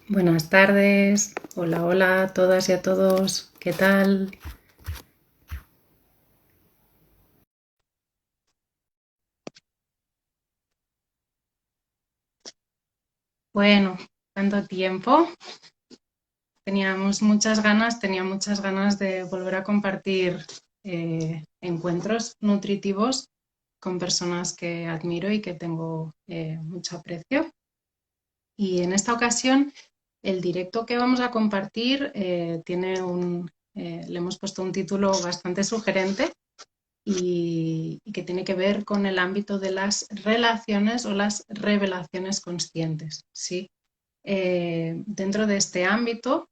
Buenas tardes, hola, hola a todas y a todos, ¿qué tal? Bueno, tanto tiempo, tenía muchas ganas de volver a compartir encuentros nutritivos con personas que admiro y que tengo mucho aprecio. Y en esta ocasión, el directo que vamos a compartir le hemos puesto un título bastante sugerente y que tiene que ver con el ámbito de las relaciones o las revelaciones conscientes, ¿sí? Dentro de este ámbito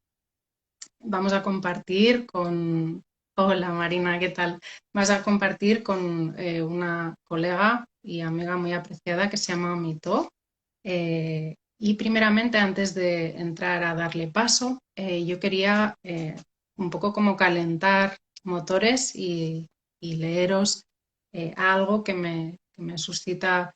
vamos a compartir con... Hola Marina, ¿qué tal? Vas a compartir con una colega y amiga muy apreciada que se llama Mito. Y primeramente, antes de entrar a darle paso, yo quería un poco como calentar motores y leeros algo que me suscita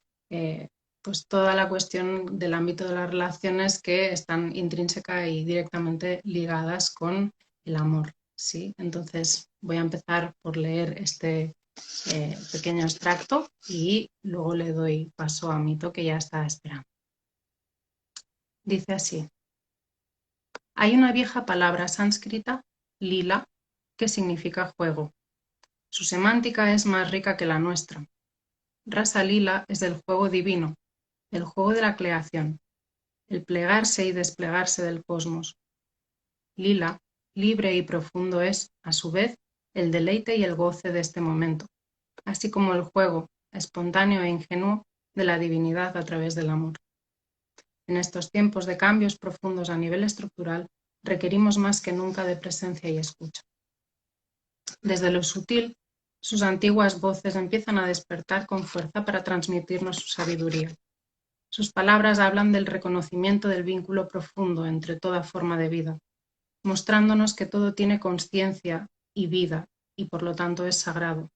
pues toda la cuestión del ámbito de las relaciones que están intrínseca y directamente ligadas con el amor, ¿sí? Entonces voy a empezar por leer este pequeño extracto y luego le doy paso a Mito, que ya está esperando. Dice así: hay una vieja palabra sánscrita, lila, que significa juego. Su semántica es más rica que la nuestra. Rasa lila es del juego divino, el juego de la creación, el plegarse y desplegarse del cosmos. Lila, libre y profundo es, a su vez, el deleite y el goce de este momento, así como el juego, espontáneo e ingenuo, de la divinidad a través del amor. En estos tiempos de cambios profundos a nivel estructural, requerimos más que nunca de presencia y escucha. Desde lo sutil, sus antiguas voces empiezan a despertar con fuerza para transmitirnos su sabiduría. Sus palabras hablan del reconocimiento del vínculo profundo entre toda forma de vida, mostrándonos que todo tiene consciencia y vida y por lo tanto es sagrado.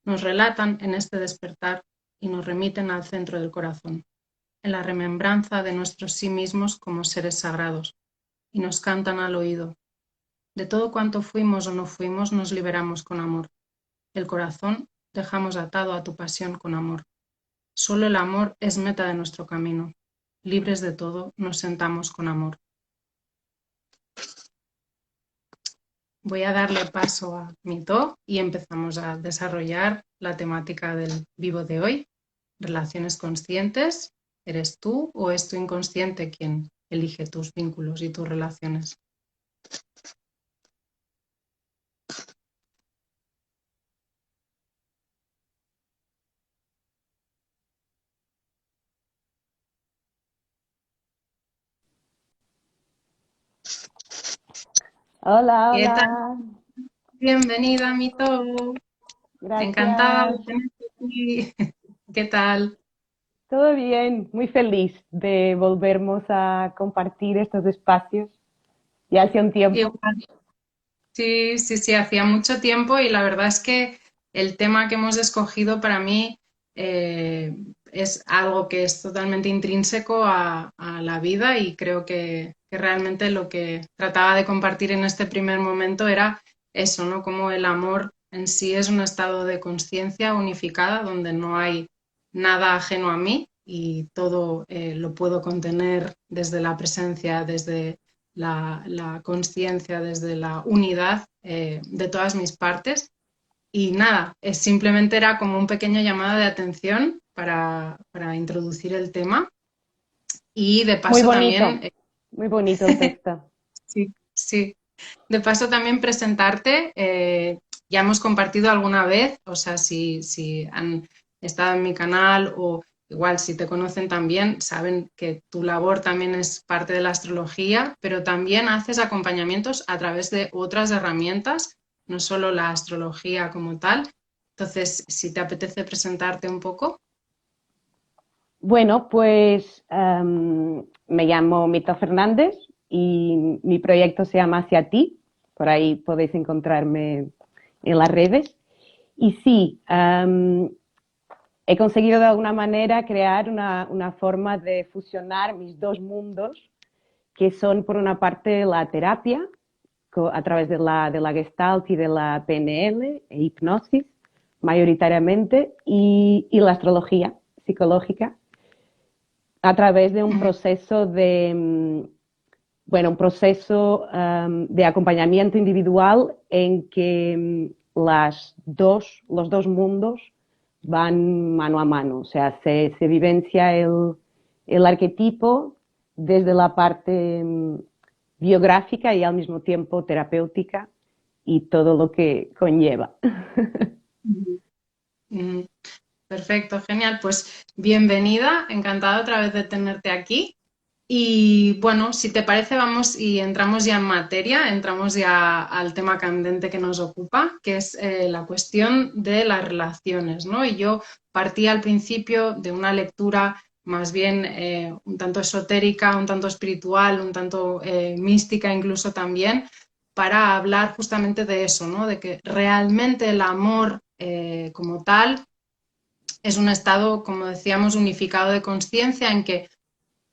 Nos relatan en este despertar y nos remiten al centro del corazón, en la remembranza de nuestros sí mismos como seres sagrados, y nos cantan al oído: de todo cuanto fuimos o no fuimos nos liberamos con amor. El corazón dejamos atado a tu pasión con amor. Solo el amor es meta de nuestro camino. Libres de todo, nos sentamos con amor. Voy a darle paso a Mito y empezamos a desarrollar la temática del vivo de hoy. Relaciones conscientes. ¿Eres tú o es tu inconsciente quien elige tus vínculos y tus relaciones? Hola, ¿Qué tal? hola. Bienvenida, Mito. Encantada de Gracias. tenerte aquí. ¿Qué tal? Todo bien. Muy feliz de volvernos a compartir estos espacios. Ya hace un tiempo. Igual. Sí, sí, sí, hacía mucho tiempo y la verdad es que el tema que hemos escogido para mí eh, es algo que es totalmente intrínseco a la vida y creo que realmente lo que trataba de compartir en este primer momento era eso, ¿no? Como el amor en sí es un estado de conciencia unificada donde no hay nada ajeno a mí y todo lo puedo contener desde la presencia, desde la conciencia, desde la unidad de todas mis partes. Y nada, simplemente era como un pequeño llamado de atención para introducir el tema y de Muy paso también, bonito. Muy bonito el texto. sí, sí, de paso también presentarte. Ya hemos compartido alguna vez, o sea, si han estado en mi canal o igual si te conocen también, saben que tu labor también es parte de la astrología, pero también haces acompañamientos a través de otras herramientas, no solo la astrología como tal. Entonces, si te apetece presentarte un poco. Bueno, pues me llamo Mito Fernández y mi proyecto se llama Hacia ti. Por ahí podéis encontrarme en las redes. Y sí, he conseguido de alguna manera crear una forma de fusionar mis dos mundos, que son, por una parte, la terapia, a través de la Gestalt y de la PNL, e hipnosis, mayoritariamente, y la astrología psicológica, a través de un proceso bueno, un proceso de acompañamiento individual en que los dos mundos van mano a mano. O sea, se vivencia el arquetipo desde la parte biográfica y al mismo tiempo terapéutica y todo lo que conlleva. Mm, Perfecto, genial. Pues bienvenida, encantada otra vez de tenerte aquí. Y bueno, si te parece, vamos y entramos ya en materia, entramos ya al tema candente que nos ocupa, que es la cuestión de las relaciones, ¿no? Y yo partí al principio de una lectura más bien un tanto esotérica, un tanto espiritual, un tanto mística incluso también, para hablar justamente de eso, ¿no? De que realmente el amor como tal es un estado, como decíamos, unificado de conciencia en que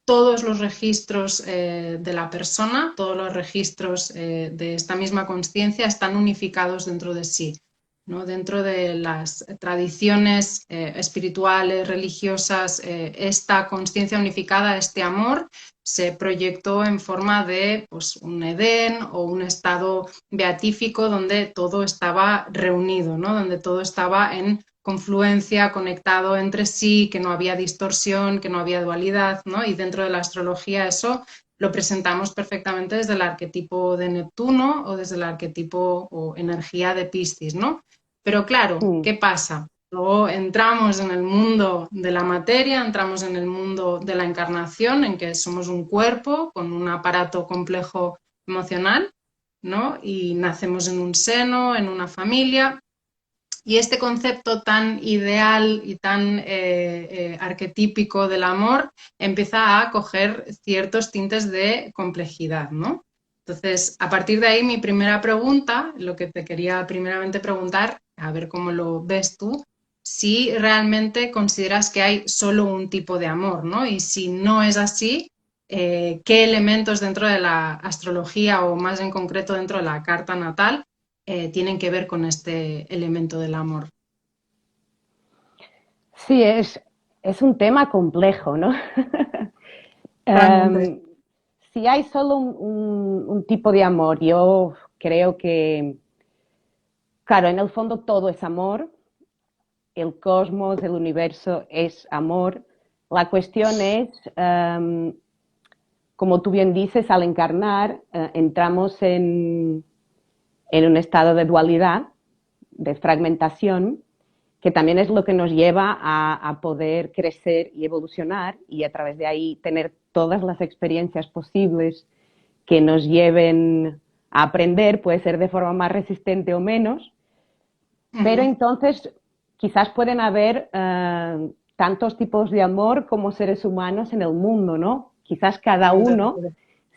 todos los registros de la persona, todos los registros de esta misma conciencia están unificados dentro de sí, ¿no? Dentro de las tradiciones espirituales, religiosas, esta conciencia unificada, este amor, se proyectó en forma de pues, un Edén o un estado beatífico donde todo estaba reunido, ¿no? Donde todo estaba en confluencia, conectado entre sí, que no había distorsión, que no había dualidad, ¿no? Y dentro de la astrología eso lo presentamos perfectamente desde el arquetipo de Neptuno o desde el arquetipo o energía de Piscis, ¿no? Pero claro, ¿qué pasa? Luego entramos en el mundo de la materia, entramos en el mundo de la encarnación, en que somos un cuerpo con un aparato complejo emocional, ¿no? Y nacemos en un seno, en una familia, y este concepto tan ideal y tan arquetípico del amor empieza a coger ciertos tintes de complejidad, ¿no? Entonces, a partir de ahí, mi primera pregunta, lo que te quería primeramente preguntar, a ver cómo lo ves tú, si realmente consideras que hay solo un tipo de amor, ¿no? Y si no es así, ¿qué elementos dentro de la astrología o más en concreto dentro de la carta natal tienen que ver con este elemento del amor? Sí, es un tema complejo, ¿no? Realmente. Si hay solo un tipo de amor, yo creo que, claro, en el fondo todo es amor, el cosmos, el universo es amor. La cuestión es, como tú bien dices, al encarnar, entramos en un estado de dualidad, de fragmentación, que también es lo que nos lleva a poder crecer y evolucionar y a través de ahí tener todas las experiencias posibles que nos lleven a aprender, puede ser de forma más resistente o menos, pero entonces quizás pueden haber tantos tipos de amor como seres humanos en el mundo, ¿no? Quizás cada Totalmente de uno acuerdo.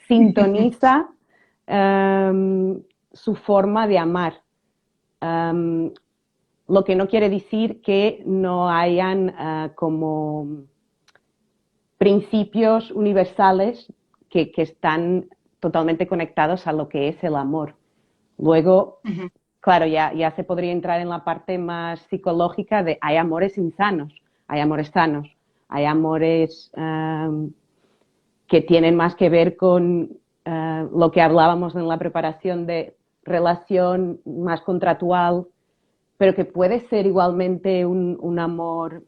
sintoniza su forma de amar. Um, lo que no quiere decir que no hayan como principios universales que están totalmente conectados a lo que es el amor. Luego, claro, ya se podría entrar en la parte más psicológica de hay amores insanos, hay amores sanos, hay amores que tienen más que ver con lo que hablábamos en la preparación de relación más contractual, pero que puede ser igualmente un amor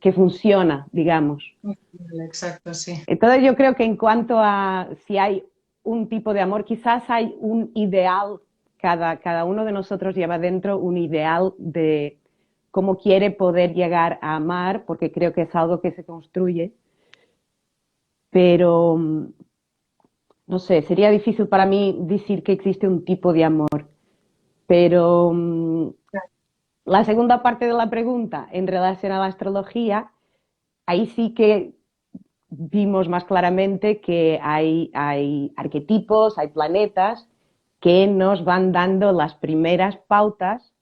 que funciona, digamos. Exacto, sí. Entonces yo creo que en cuanto a si hay un tipo de amor, quizás hay un ideal, cada uno de nosotros lleva dentro un ideal de cómo quiere poder llegar a amar, porque creo que es algo que se construye, pero no sé, sería difícil para mí decir que existe un tipo de amor, pero la segunda parte de la pregunta en relación a la astrología, ahí sí que vimos más claramente que hay arquetipos, hay planetas que nos van dando las primeras pautas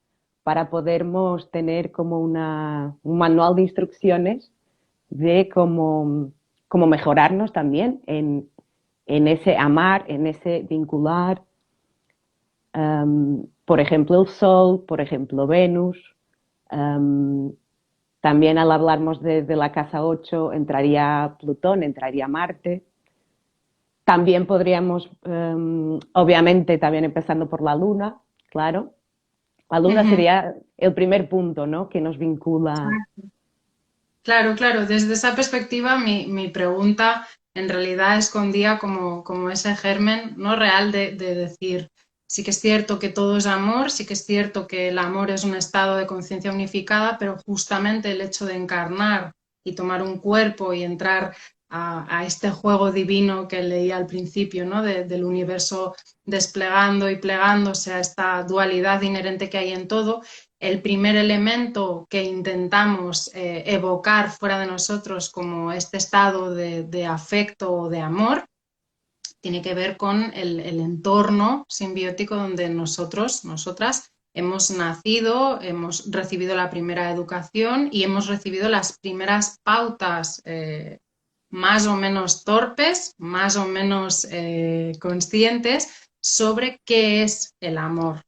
para podermos tener como un manual de instrucciones de como mejorarnos también en ese amar, en ese vincular. Por ejemplo, el Sol, por ejemplo, Venus. Um, También al hablarmos de la casa 8 entraría Plutón, entraría Marte. También podríamos, obviamente, también empezando por la Luna, claro. La Luna Ujú. sería el primer punto, ¿no? Que nos vincula. Claro, claro, desde esa perspectiva mi pregunta en realidad escondía como ese germen no real de decir, sí que es cierto que todo es amor, sí que es cierto que el amor es un estado de conciencia unificada, pero justamente el hecho de encarnar y tomar un cuerpo y entrar a este juego divino que leía al principio, ¿no? Del universo desplegando y plegándose a esta dualidad inherente que hay en todo, el primer elemento que intentamos evocar fuera de nosotros como este estado de afecto o de amor tiene que ver con el entorno simbiótico donde nosotros, nosotras, hemos nacido, hemos recibido la primera educación y hemos recibido las primeras pautas más o menos torpes, más o menos conscientes sobre qué es el amor,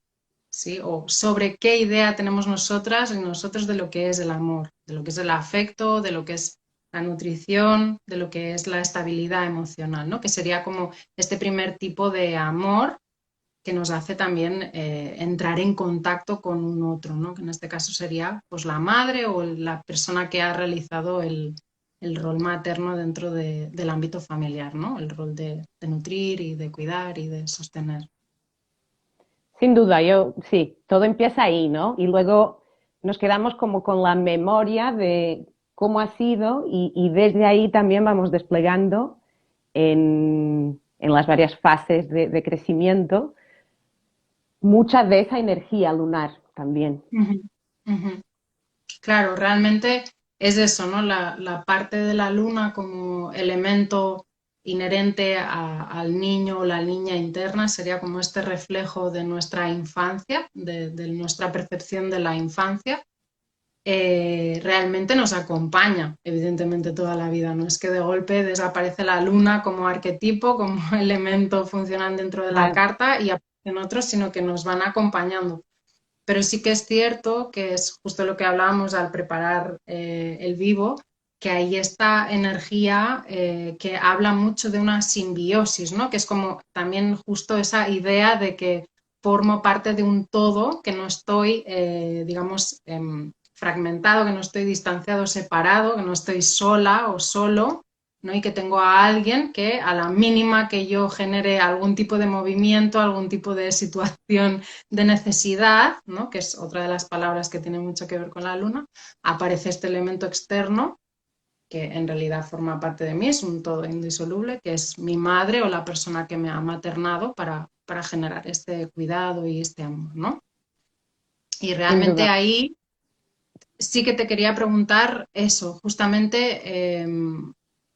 ¿sí? O sobre qué idea tenemos nosotras y nosotros de lo que es el amor, de lo que es el afecto, de lo que es la nutrición, de lo que es la estabilidad emocional, ¿no? Que sería como este primer tipo de amor que nos hace también entrar en contacto con un otro, ¿no? Que en este caso sería pues la madre o la persona que ha realizado el rol materno dentro del ámbito familiar, ¿no? El rol de nutrir y de cuidar y de sostener. Sin duda, yo sí, todo empieza ahí, ¿no? Y luego nos quedamos como con la memoria de cómo ha sido y desde ahí también vamos desplegando en las varias fases de crecimiento mucha de esa energía lunar también. Ujú, ujú. Claro, realmente es eso, ¿no? La parte de la luna como elemento inherente al niño o la niña interna sería como este reflejo de nuestra infancia, de nuestra percepción de la infancia. Realmente nos acompaña, evidentemente, toda la vida. No es que de golpe desaparece la luna como arquetipo, como elemento funcional dentro de la Ah, carta y aparecen otros, sino que nos van acompañando. Pero sí que es cierto que es justo lo que hablábamos al preparar el vivo, que hay esta energía que habla mucho de una simbiosis, ¿no? Que es como también justo esa idea de que formo parte de un todo, que no estoy, digamos, fragmentado, que no estoy distanciado, separado, que no estoy sola o solo, ¿no? Y que tengo a alguien que a la mínima que yo genere algún tipo de movimiento, algún tipo de situación de necesidad, ¿no? Que es otra de las palabras que tiene mucho que ver con la luna, aparece este elemento externo que en realidad forma parte de mí, es un todo indisoluble, que es mi madre o la persona que me ha maternado para generar este cuidado y este amor, ¿no? Y sin realmente duda. ahí sí que te quería preguntar eso, justamente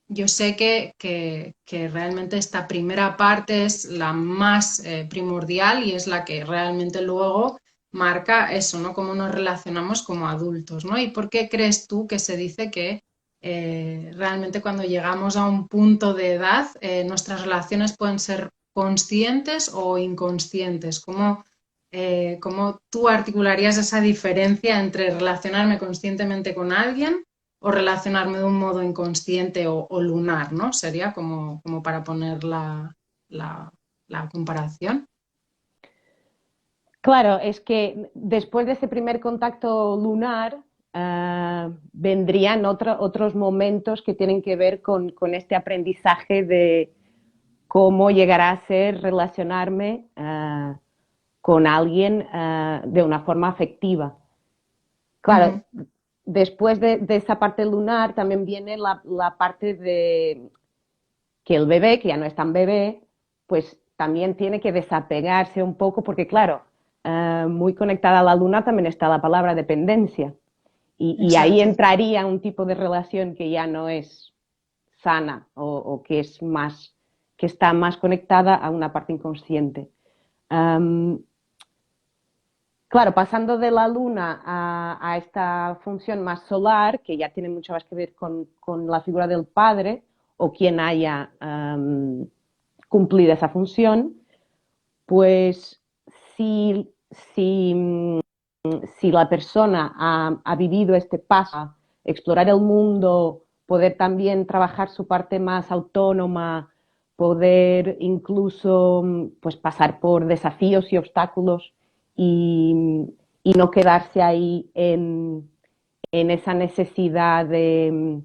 yo sé que realmente esta primera parte es la más primordial y es la que realmente luego marca eso, ¿no? Cómo nos relacionamos como adultos, ¿no? ¿Y por qué crees tú que se dice que realmente cuando llegamos a un punto de edad nuestras relaciones pueden ser conscientes o inconscientes? ¿Cómo tú articularías esa diferencia entre relacionarme conscientemente con alguien o relacionarme de un modo inconsciente o lunar, ¿no? Sería como para poner la, la comparación. Claro, es que después de ese primer contacto lunar vendrían otros momentos que tienen que ver con este aprendizaje de cómo llegará a ser relacionarme con alguien de una forma afectiva. Claro, Ujú, después de esa parte lunar también viene la parte de que el bebé, que ya no es tan bebé, pues también tiene que desapegarse un poco, porque claro, muy conectada a la luna también está la palabra dependencia. Y ahí exacto. entraría un tipo de relación que ya no es sana o que es más, que está más conectada a una parte inconsciente. Um, claro, pasando de la luna a esta función más solar, que ya tiene mucho más que ver con la figura del padre, o quien haya cumplido esa función, pues si, si, si la persona ha vivido este paso, explorar el mundo, poder también trabajar su parte más autónoma, poder incluso pues, pasar por desafíos y obstáculos y no quedarse ahí en esa necesidad de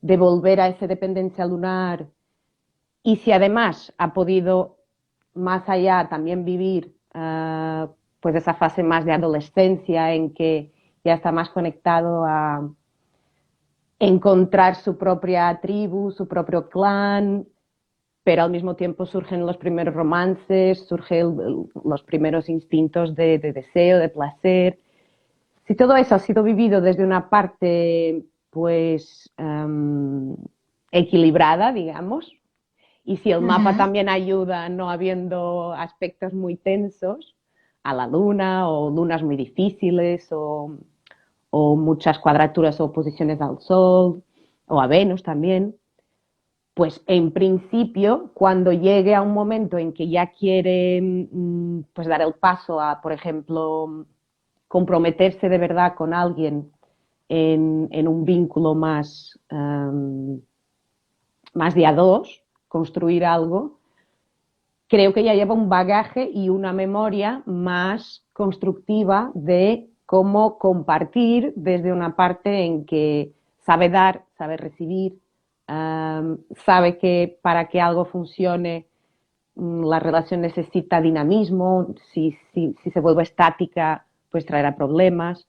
volver a esa dependencia lunar. Y si además ha podido más allá también vivir pues esa fase más de adolescencia en que ya está más conectado a encontrar su propia tribu, su propio clan, pero al mismo tiempo surgen los primeros romances, surgen los primeros instintos de deseo, de placer. Si todo eso ha sido vivido desde una parte pues equilibrada, digamos, y si el mapa Ujú. también ayuda, no habiendo aspectos muy tensos a la luna o lunas muy difíciles o muchas cuadraturas o oposiciones al Sol o a Venus también, pues en principio, cuando llegue a un momento en que ya quiere pues dar el paso a, por ejemplo, comprometerse de verdad con alguien en un vínculo más de a dos, construir algo, creo que ya lleva un bagaje y una memoria más constructiva de cómo compartir desde una parte en que sabe dar, sabe recibir, sabe que para que algo funcione la relación necesita dinamismo, si se vuelve estática pues traerá problemas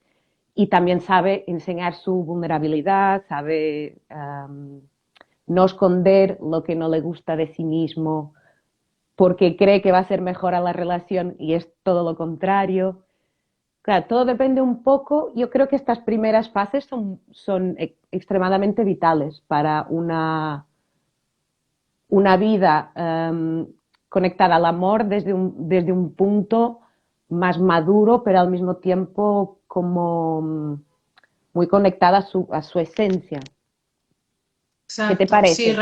y también sabe enseñar su vulnerabilidad, sabe no esconder lo que no le gusta de sí mismo, porque cree que va a ser mejor a la relación y es todo lo contrario. Claro, todo depende un poco. Yo creo que estas primeras fases son extremadamente vitales para una vida conectada al amor desde un punto más maduro, pero al mismo tiempo como muy conectada a su esencia. ¿Qué te Exacto, sí, parece?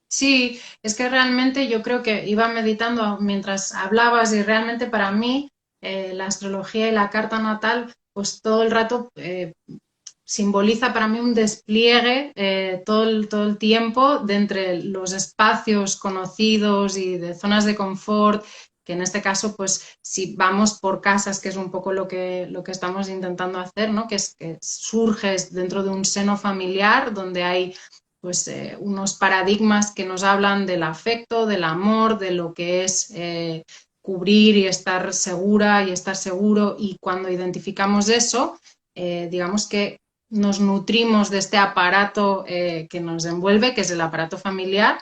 sí, es que realmente yo creo que iba meditando mientras hablabas y realmente para mí la astrología y la carta natal, pues todo el rato simboliza para mí un despliegue todo el tiempo de entre los espacios conocidos y de zonas de confort, que en este caso, pues si vamos por casas, que es un poco lo que estamos intentando hacer, ¿no? Que es que surges dentro de un seno familiar donde hay pues unos paradigmas que nos hablan del afecto, del amor, de lo que es cubrir y estar segura y estar seguro, y cuando identificamos eso, digamos que nos nutrimos de este aparato que nos envuelve, que es el aparato familiar,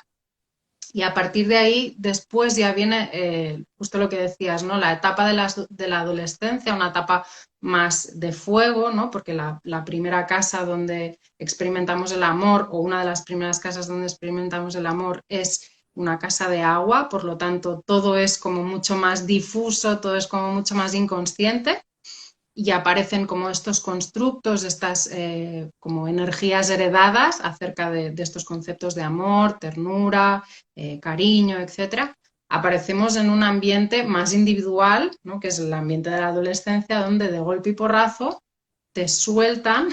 y a partir de ahí después ya viene justo lo que decías, ¿no? La etapa de la adolescencia, una etapa más de fuego, ¿no? Porque la primera casa donde experimentamos el amor, o una de las primeras casas donde experimentamos el amor, es una casa de agua, por lo tanto todo es como mucho más difuso, todo es como mucho más inconsciente, y aparecen como estos constructos, estas como energías heredadas acerca de estos conceptos de amor, ternura, cariño, etcétera. Aparecemos en un ambiente más individual, ¿no? Que es el ambiente de la adolescencia, donde de golpe y porrazo te sueltan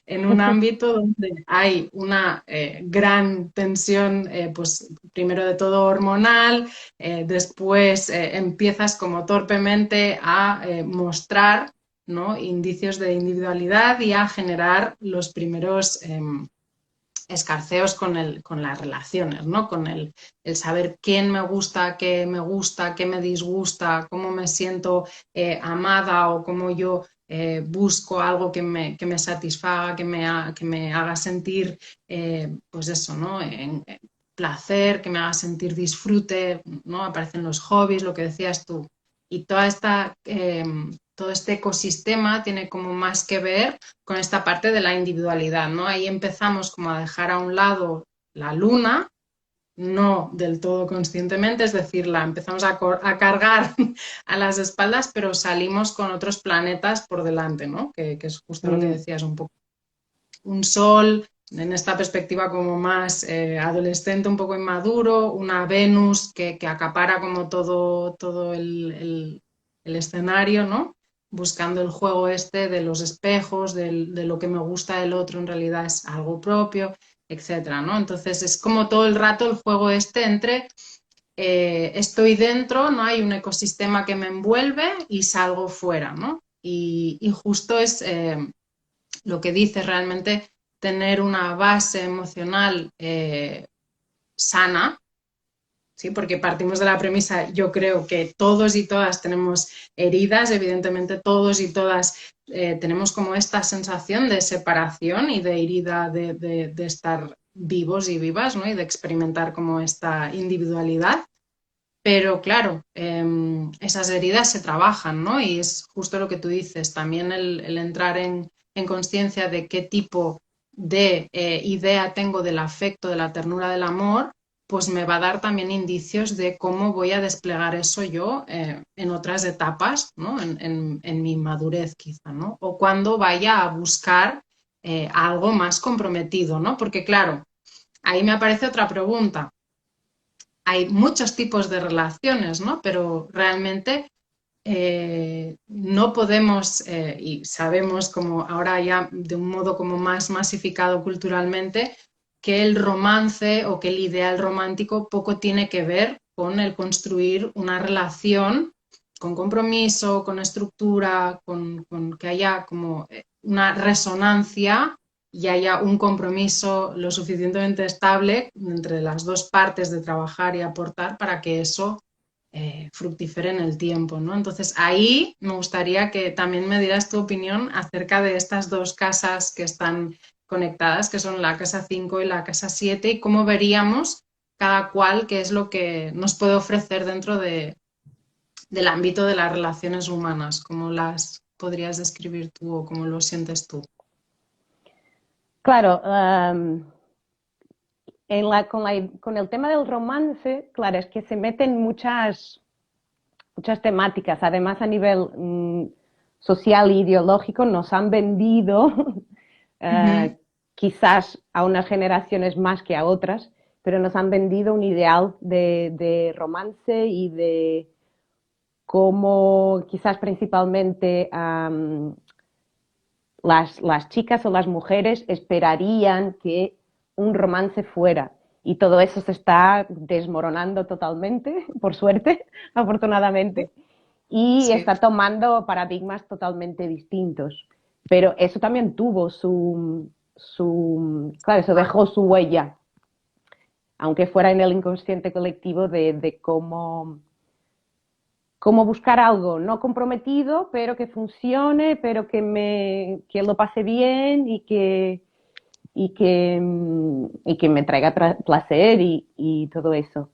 en un ámbito donde hay una gran tensión, pues primero de todo hormonal, después empiezas como torpemente a mostrar, ¿no? Indicios de individualidad y a generar los primeros escarceos con las relaciones, ¿no? Con el saber quién me gusta, qué me disgusta, cómo me siento amada, o cómo yo busco algo que me satisfaga, que me haga sentir, pues eso, ¿no? En placer, que me haga sentir disfrute, ¿no? Aparecen los hobbies, lo que decías tú. Y todo este ecosistema tiene como más que ver con esta parte de la individualidad, ¿no? Ahí empezamos como a dejar a un lado la luna, no del todo conscientemente, es decir, la empezamos a cargar a las espaldas, pero salimos con otros planetas por delante, ¿no? Que es justo lo que Mm, decías un poco. Un sol en esta perspectiva como más adolescente, un poco inmaduro, una Venus que acapara como todo el escenario, ¿no? Buscando el juego este de los espejos, de lo que me gusta del otro en realidad es algo propio, etcétera, ¿no? Entonces es como todo el rato el juego este entre estoy dentro, ¿no? Hay un ecosistema que me envuelve y salgo fuera, ¿no? Y justo es lo que dice realmente tener una base emocional sana, ¿sí? Porque partimos de la premisa, yo creo que todos y todas tenemos heridas, evidentemente todos y todas tenemos como esta sensación de separación y de herida de estar vivos y vivas, ¿no? Y de experimentar como esta individualidad. Pero claro, esas heridas se trabajan, ¿no? Y es justo lo que tú dices, también el entrar en conciencia de qué tipo de idea tengo del afecto, de la ternura, del amor, pues me va a dar también indicios de cómo voy a desplegar eso yo en otras etapas, ¿no? En mi madurez quizá, ¿no? O cuando vaya a buscar algo más comprometido, ¿no? Porque claro, ahí me aparece otra pregunta. Hay muchos tipos de relaciones, ¿no? Pero realmente no podemos, y sabemos como ahora ya de un modo como más masificado culturalmente, que el romance o que el ideal romántico poco tiene que ver con el construir una relación con compromiso, con estructura, con que haya como una resonancia y haya un compromiso lo suficientemente estable entre las dos partes de trabajar y aportar para que eso fructífere en el tiempo, ¿no? Entonces ahí me gustaría que también me dieras tu opinión acerca de estas dos casas que están conectadas, que son la casa 5 y la casa 7, y cómo veríamos cada cual qué es lo que nos puede ofrecer dentro del ámbito de las relaciones humanas, cómo las podrías describir tú o cómo lo sientes tú. Claro, con el tema del romance, claro, es que se meten muchas temáticas. Además, a nivel social e ideológico, nos han vendido, Ujú. quizás a unas generaciones más que a otras, pero nos han vendido un ideal de romance y de cómo quizás principalmente las chicas o las mujeres esperarían que un romance fuera. Y todo eso se está desmoronando totalmente, por suerte, afortunadamente, y Sí. está tomando paradigmas totalmente distintos. Pero eso también tuvo claro, eso dejó su huella, aunque fuera en el inconsciente colectivo de cómo buscar algo no comprometido, pero que funcione, pero que lo pase bien y que me traiga placer y todo eso.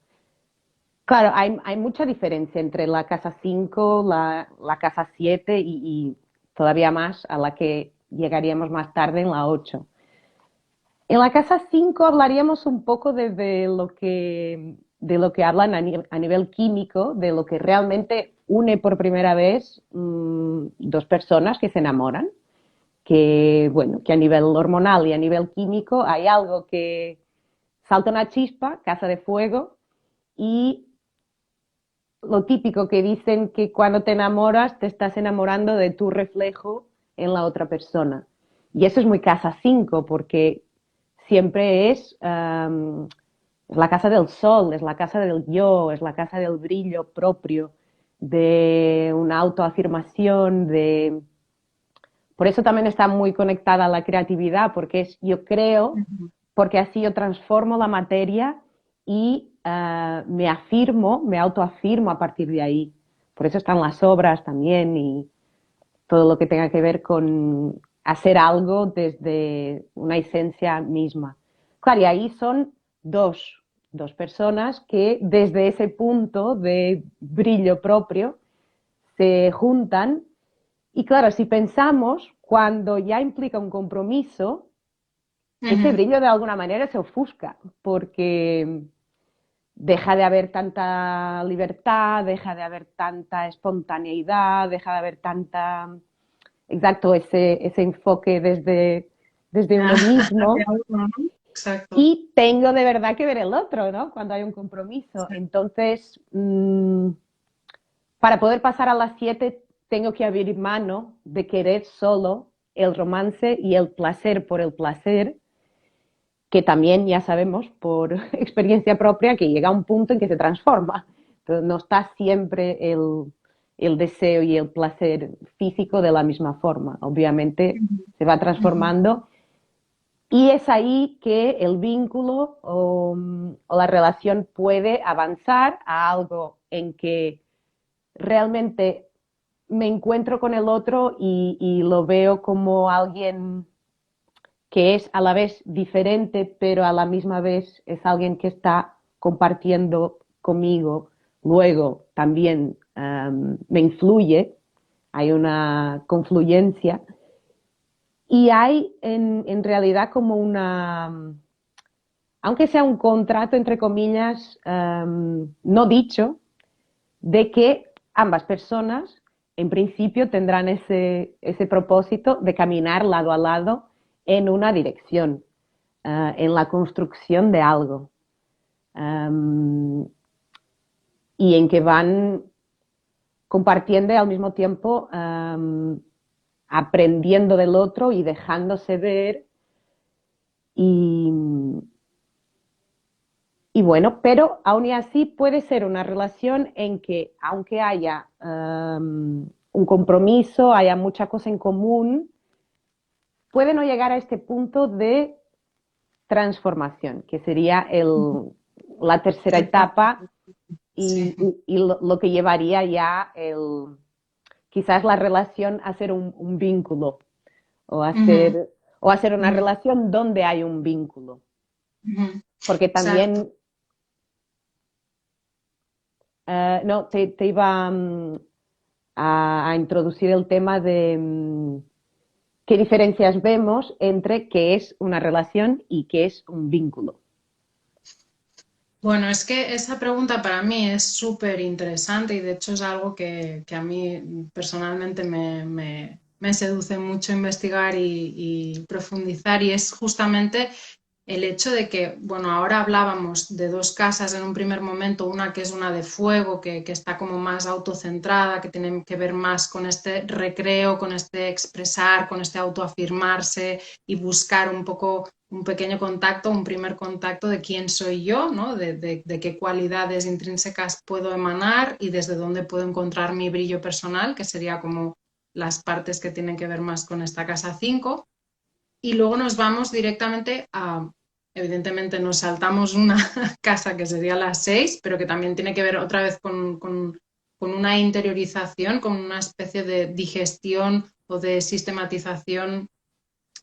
Claro, hay mucha diferencia entre la casa 5, la casa 7 y todavía más a la que llegaríamos más tarde en la 8. En la casa 5 hablaríamos un poco de lo que hablan a nivel químico, de lo que realmente une por primera vez dos personas que se enamoran, que, bueno, que a nivel hormonal y a nivel químico hay algo que salta una chispa, casa de fuego, y lo típico que dicen que cuando te enamoras te estás enamorando de tu reflejo en la otra persona. Y eso es muy casa 5 porque siempre es la casa del sol, es la casa del yo, es la casa del brillo propio, de una autoafirmación, de... Por eso también está muy conectada a la creatividad, porque es yo creo, Ujú. porque así yo transformo la materia y me afirmo, me autoafirmo a partir de ahí. Por eso están las obras también y todo lo que tenga que ver con hacer algo desde una esencia misma. Claro, y ahí son dos personas que desde ese punto de brillo propio se juntan y claro, si pensamos, cuando ya implica un compromiso, ese Ujú. brillo de alguna manera se ofusca porque deja de haber tanta libertad, deja de haber tanta espontaneidad, deja de haber tanta, exacto, ese enfoque desde uno mismo. Hacia uno, ¿no? Exacto. Y tengo de verdad que ver el otro, ¿no? Cuando hay un compromiso. Sí. Entonces, para poder pasar a las 7, tengo que abrir mano de querer solo el romance y el placer por el placer, que también ya sabemos por experiencia propia que llega a un punto en que se transforma. Entonces, no está siempre el deseo y el placer físico de la misma forma. Obviamente se va Ujú. transformando y es ahí que el vínculo o la relación puede avanzar a algo en que realmente me encuentro con el otro y lo veo como alguien que es a la vez diferente, pero a la misma vez es alguien que está compartiendo conmigo. Luego también me influye, hay una confluencia y hay en realidad como una, aunque sea un contrato entre comillas, no dicho, de que ambas personas en principio tendrán ese propósito de caminar lado a lado en una dirección, en la construcción de algo. Y en que van compartiendo y al mismo tiempo aprendiendo del otro y dejándose ver y, y bueno, pero aún y así puede ser una relación en que, aunque haya un compromiso, haya mucha cosa en común, puede no llegar a este punto de transformación, que sería la tercera El pro- etapa Sí. y lo que llevaría ya quizás la relación a ser un vínculo o a Ujú, ser una ujú, relación donde hay un vínculo. ujú. Porque Exacto. también no, te iba a introducir el tema de qué diferencias vemos entre qué es una relación y qué es un vínculo. Bueno, es que esa pregunta para mí es súper interesante y de hecho es algo que a mí personalmente me seduce mucho investigar y profundizar y es justamente el hecho de que, bueno, ahora hablábamos de dos casas en un primer momento, una que es una de fuego, que está como más autocentrada, que tiene que ver más con este recreo, con este expresar, con este autoafirmarse y buscar un poco un pequeño contacto, un primer contacto de quién soy yo, ¿no? De qué cualidades intrínsecas puedo emanar y desde dónde puedo encontrar mi brillo personal, que sería como las partes que tienen que ver más con esta casa 5 y luego nos vamos directamente a, evidentemente nos saltamos una casa que sería la 6 pero que también tiene que ver otra vez con una interiorización, con una especie de digestión o de sistematización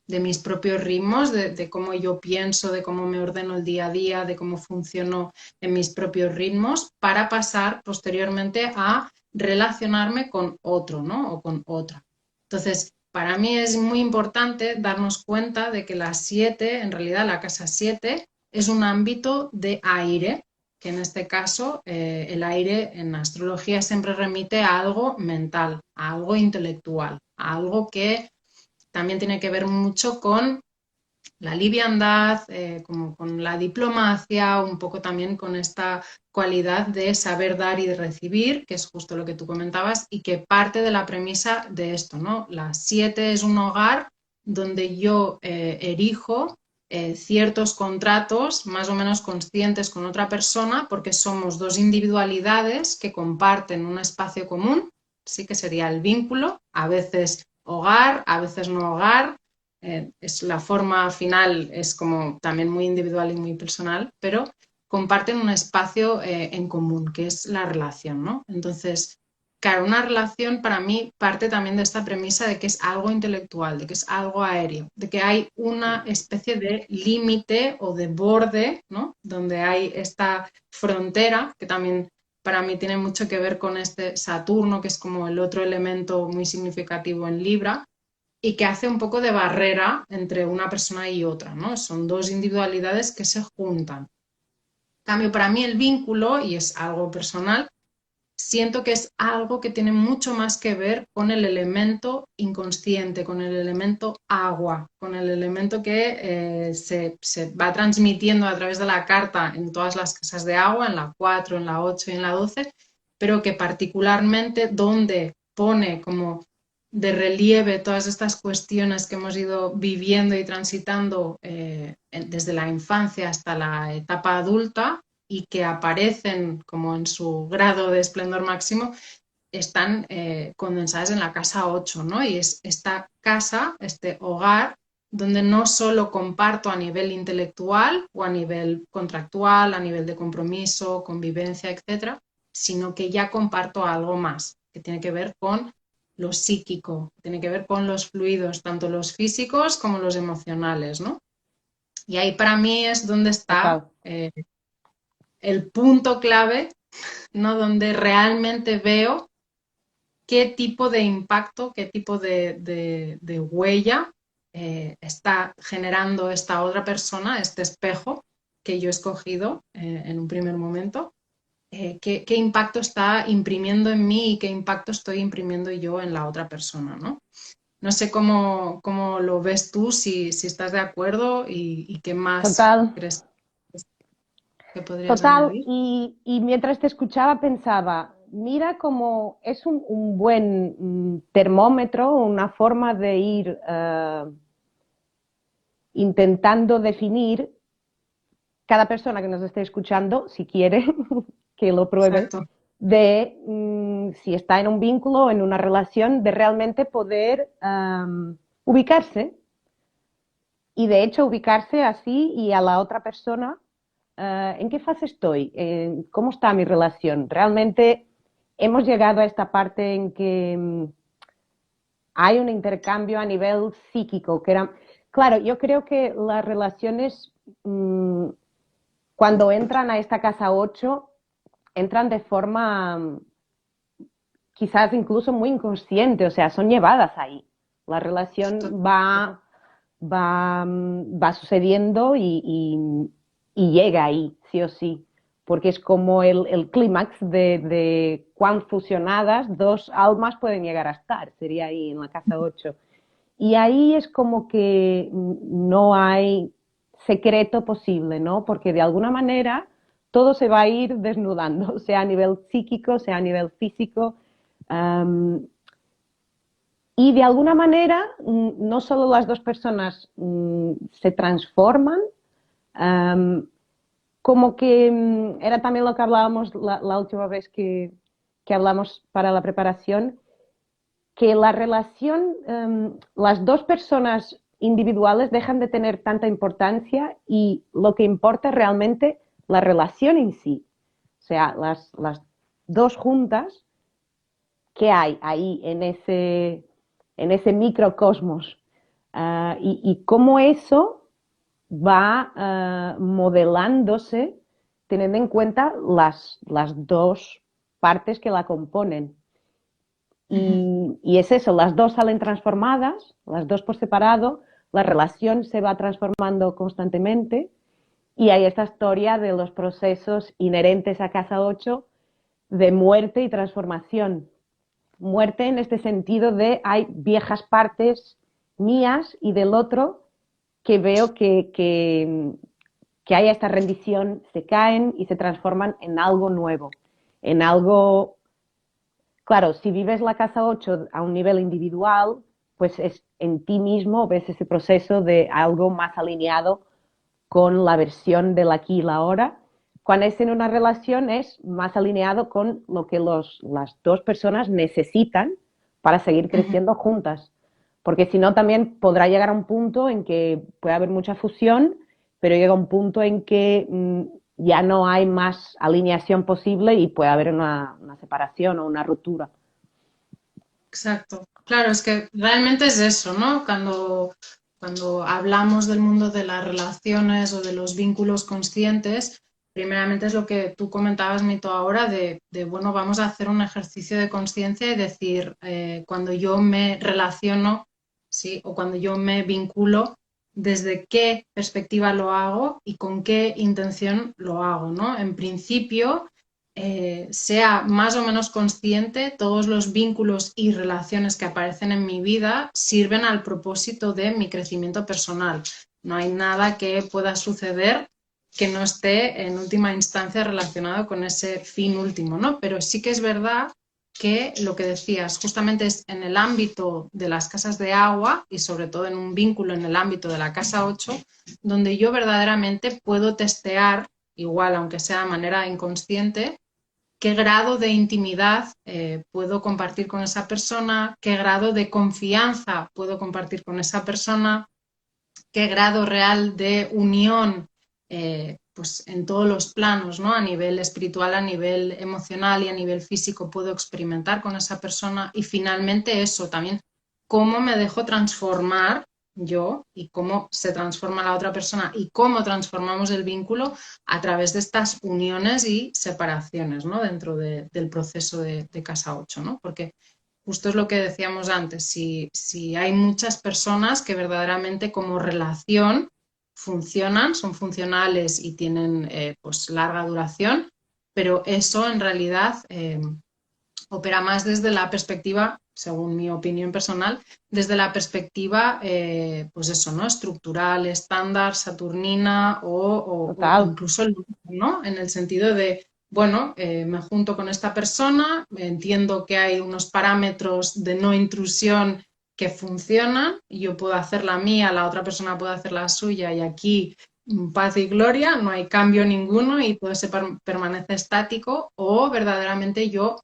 de mis propios ritmos, de cómo yo pienso, de cómo me ordeno el día a día, de cómo funciono en mis propios ritmos, para pasar posteriormente a relacionarme con otro, ¿no? O con otra. Entonces, para mí es muy importante darnos cuenta de que la 7, en realidad la casa 7, es un ámbito de aire, que en este caso el aire en astrología siempre remite a algo mental, a algo intelectual, a algo que también tiene que ver mucho con la liviandad, como con la diplomacia, un poco también con esta cualidad de saber dar y de recibir, que es justo lo que tú comentabas, y que parte de la premisa de esto, ¿no? La 7 es un hogar donde yo erijo ciertos contratos más o menos conscientes con otra persona, porque somos dos individualidades que comparten un espacio común, sí que sería el vínculo, a veces hogar, a veces no hogar, es la forma final es como también muy individual y muy personal, pero comparten un espacio en común, que es la relación, ¿no? Entonces, claro, una relación para mí parte también de esta premisa de que es algo intelectual, de que es algo aéreo, de que hay una especie de límite o de borde, ¿no? Donde hay esta frontera que también para mí tiene mucho que ver con este Saturno, que es como el otro elemento muy significativo en Libra, y que hace un poco de barrera entre una persona y otra, ¿no? Son dos individualidades que se juntan. En cambio, para mí el vínculo, y es algo personal, siento que es algo que tiene mucho más que ver con el elemento inconsciente, con el elemento agua, con el elemento que se va transmitiendo a través de la carta en todas las casas de agua, en la 4, en la 8 y en la 12, pero que particularmente donde pone como de relieve todas estas cuestiones que hemos ido viviendo y transitando desde la infancia hasta la etapa adulta, y que aparecen como en su grado de esplendor máximo, están condensadas en la casa 8, ¿no? Y es esta casa, este hogar, donde no solo comparto a nivel intelectual o a nivel contractual, a nivel de compromiso, convivencia, etcétera, sino que ya comparto algo más, que tiene que ver con lo psíquico, tiene que ver con los fluidos, tanto los físicos como los emocionales, ¿no? Y ahí para mí es donde está Total. el punto clave, ¿no? Donde realmente veo qué tipo de impacto, qué tipo de huella está generando esta otra persona, este espejo que yo he escogido en un primer momento, qué impacto está imprimiendo en mí y qué impacto estoy imprimiendo yo en la otra persona, ¿no? No sé cómo lo ves tú, si estás de acuerdo y qué más Total. crees que podrías Total, añadir. y mientras te escuchaba pensaba, mira cómo es un buen termómetro, una forma de ir intentando definir cada persona que nos esté escuchando, si quiere que lo pruebe, Exacto. de si está en un vínculo, en una relación, de realmente poder ubicarse y de hecho ubicarse así y a la otra persona. ¿En qué fase estoy? ¿Cómo está mi relación? Realmente hemos llegado a esta parte en que hay un intercambio a nivel psíquico. Claro, yo creo que las relaciones, mmm, cuando entran a esta casa 8 entran de forma quizás incluso muy inconsciente, o sea, son llevadas ahí. La relación va sucediendo y llega ahí, sí o sí, porque es como el clímax de cuán fusionadas dos almas pueden llegar a estar, sería ahí en la casa 8. Y ahí es como que no hay secreto posible, ¿no? Porque de alguna manera todo se va a ir desnudando, sea a nivel psíquico, sea a nivel físico. Um, y de alguna manera, no solo las dos personas se transforman, um, como que era también lo que hablábamos la última vez que hablamos para la preparación, que la relación, las dos personas individuales dejan de tener tanta importancia y lo que importa es realmente la relación en sí. O sea, las dos juntas, ¿qué hay ahí en ese microcosmos? Y cómo eso va modelándose teniendo en cuenta las dos partes que la componen. Y es eso, las dos salen transformadas, las dos por separado, la relación se va transformando constantemente y hay esta historia de los procesos inherentes a Casa 8 de muerte y transformación. Muerte en este sentido de hay viejas partes mías y del otro que veo que hay esta rendición, se caen y se transforman en algo nuevo, en algo. Claro, si vives la casa 8 a un nivel individual, pues es en ti mismo, ves ese proceso de algo más alineado con la versión del aquí y la ahora. Cuando es en una relación es más alineado con lo que las dos personas necesitan para seguir creciendo juntas. Porque si no, también podrá llegar a un punto en que puede haber mucha fusión, pero llega un punto en que ya no hay más alineación posible y puede haber una separación o una ruptura. Exacto. Claro, es que realmente es eso, ¿no? Cuando hablamos del mundo de las relaciones o de los vínculos conscientes, primeramente es lo que tú comentabas, Mito, ahora, bueno, vamos a hacer un ejercicio de conciencia y decir, cuando yo me relaciono, ¿sí? O cuando yo me vinculo, desde qué perspectiva lo hago y con qué intención lo hago, ¿no? En principio, sea más o menos consciente, todos los vínculos y relaciones que aparecen en mi vida sirven al propósito de mi crecimiento personal. No hay nada que pueda suceder que no esté en última instancia relacionado con ese fin último, ¿no? Pero sí que es verdad que lo que decías, justamente es en el ámbito de las casas de agua y sobre todo en un vínculo en el ámbito de la casa 8, donde yo verdaderamente puedo testear, igual aunque sea de manera inconsciente, qué grado de intimidad puedo compartir con esa persona, qué grado de confianza puedo compartir con esa persona, qué grado real de unión pues en todos los planos, ¿no? A nivel espiritual, a nivel emocional y a nivel físico puedo experimentar con esa persona y finalmente eso también, cómo me dejo transformar yo y cómo se transforma la otra persona y cómo transformamos el vínculo a través de estas uniones y separaciones, ¿no? Dentro del proceso de Casa 8, ¿no? Porque justo es lo que decíamos antes, si hay muchas personas que verdaderamente como relación funcionan, son funcionales y tienen pues larga duración, pero eso en realidad opera más desde la perspectiva, según mi opinión personal, desde la perspectiva, pues eso, ¿no? Estructural, estándar, saturnina o Total. incluso, ¿no? En el sentido de, bueno, me junto con esta persona, entiendo que hay unos parámetros de no intrusión que funcionan, y yo puedo hacer la mía, la otra persona puede hacer la suya y aquí paz y gloria, no hay cambio ninguno y todo se permanece estático, o verdaderamente yo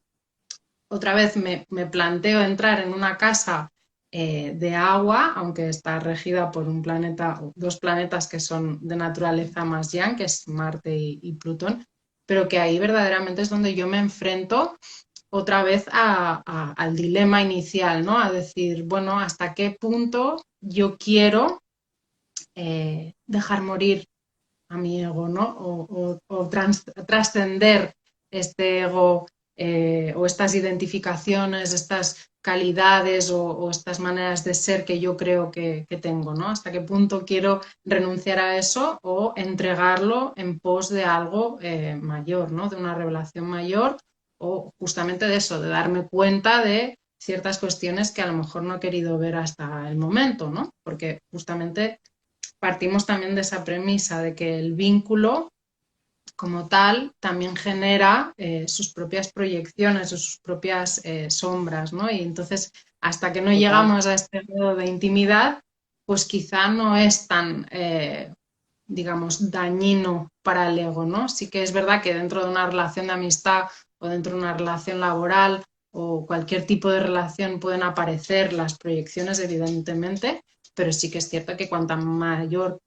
otra vez me planteo entrar en una casa de agua, aunque está regida por un planeta, dos planetas que son de naturaleza más yang, que es Marte y Plutón, pero que ahí verdaderamente es donde yo me enfrento otra vez al dilema inicial, ¿no? A decir, bueno, ¿hasta qué punto yo quiero dejar morir a mi ego, ¿no? O trascender este ego o estas identificaciones, estas calidades o, estas maneras de ser que yo creo que tengo, ¿no? Hasta qué punto quiero renunciar a eso o entregarlo en pos de algo mayor, ¿no? De una revelación mayor o justamente de eso, de darme cuenta de ciertas cuestiones que a lo mejor no he querido ver hasta el momento, ¿no? Porque justamente partimos también de esa premisa de que el vínculo como tal también genera sus propias proyecciones o sus propias sombras, ¿no? Y entonces, hasta que no Total. llegamos a este grado de intimidad, pues quizá no es tan, digamos, dañino para el ego, ¿no? Sí que es verdad que dentro de una relación de amistad o dentro de una relación laboral o cualquier tipo de relación pueden aparecer las proyecciones, evidentemente, pero sí que es cierto que cuanta mayor,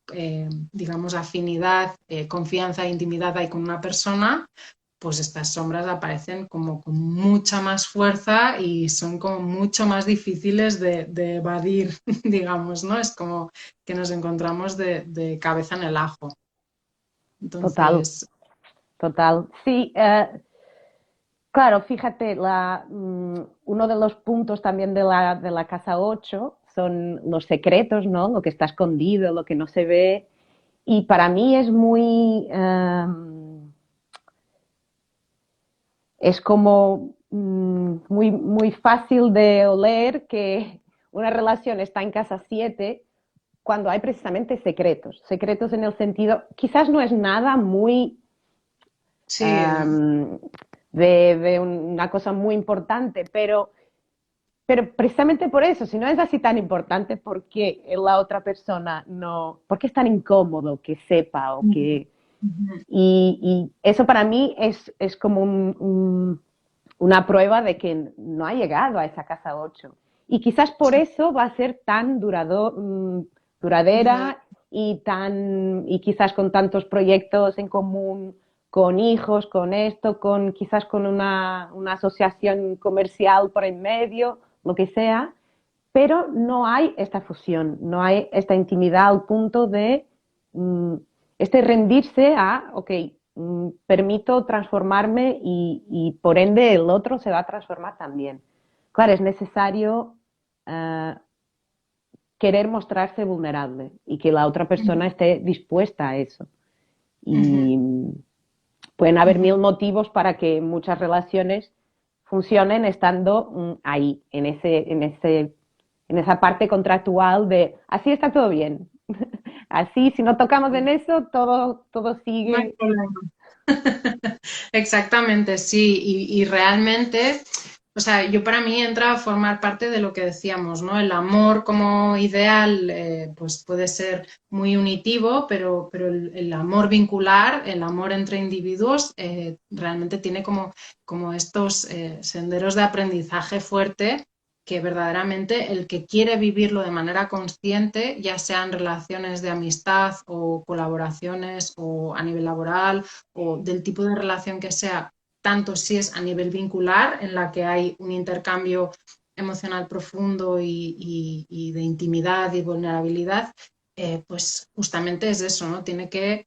digamos, afinidad, confianza e intimidad hay con una persona, pues estas sombras aparecen como con mucha más fuerza y son como mucho más difíciles de evadir, digamos, ¿no? Es como que nos encontramos de cabeza en el ajo. Total. Entonces, Total. Sí, claro, fíjate, uno de los puntos también de la casa 8 son los secretos, ¿no? Lo que está escondido, lo que no se ve. Y para mí es muy, es como muy fácil de oler que una relación está en casa 7 cuando hay precisamente secretos. Secretos en el sentido, quizás no es nada muy sí, um, de una cosa muy importante, pero precisamente por eso, si no es así tan importante, ¿por qué la otra persona no, por qué es tan incómodo que sepa o que... Y eso para mí es como una prueba de que no ha llegado a esa casa 8. Y quizás por eso va a ser tan duradera y quizás con tantos proyectos en común, con hijos, con esto, con quizás con una asociación comercial por en medio, lo que sea, pero no hay esta fusión, no hay esta intimidad al punto de este rendirse a, ok, permito transformarme y por ende el otro se va a transformar también. Claro, es necesario uh, querer mostrarse vulnerable y que la otra persona esté dispuesta a eso. Y pueden haber Ujú. mil motivos para que muchas relaciones funcionen estando ahí, en esa parte contractual de así está todo bien. Así, si no tocamos en eso, todo No hay sigue. problema. Exactamente, sí, y realmente, o sea, yo para mí entra a formar parte de lo que decíamos, ¿no? El amor como ideal, pues puede ser muy unitivo, pero el amor vincular, el amor entre individuos, realmente tiene como estos senderos de aprendizaje fuerte que verdaderamente el que quiere vivirlo de manera consciente, ya sean relaciones de amistad o colaboraciones o a nivel laboral, o del tipo de relación que sea, tanto si es a nivel vincular, en la que hay un intercambio emocional profundo y de intimidad y vulnerabilidad, pues justamente es eso, ¿no? Tiene que,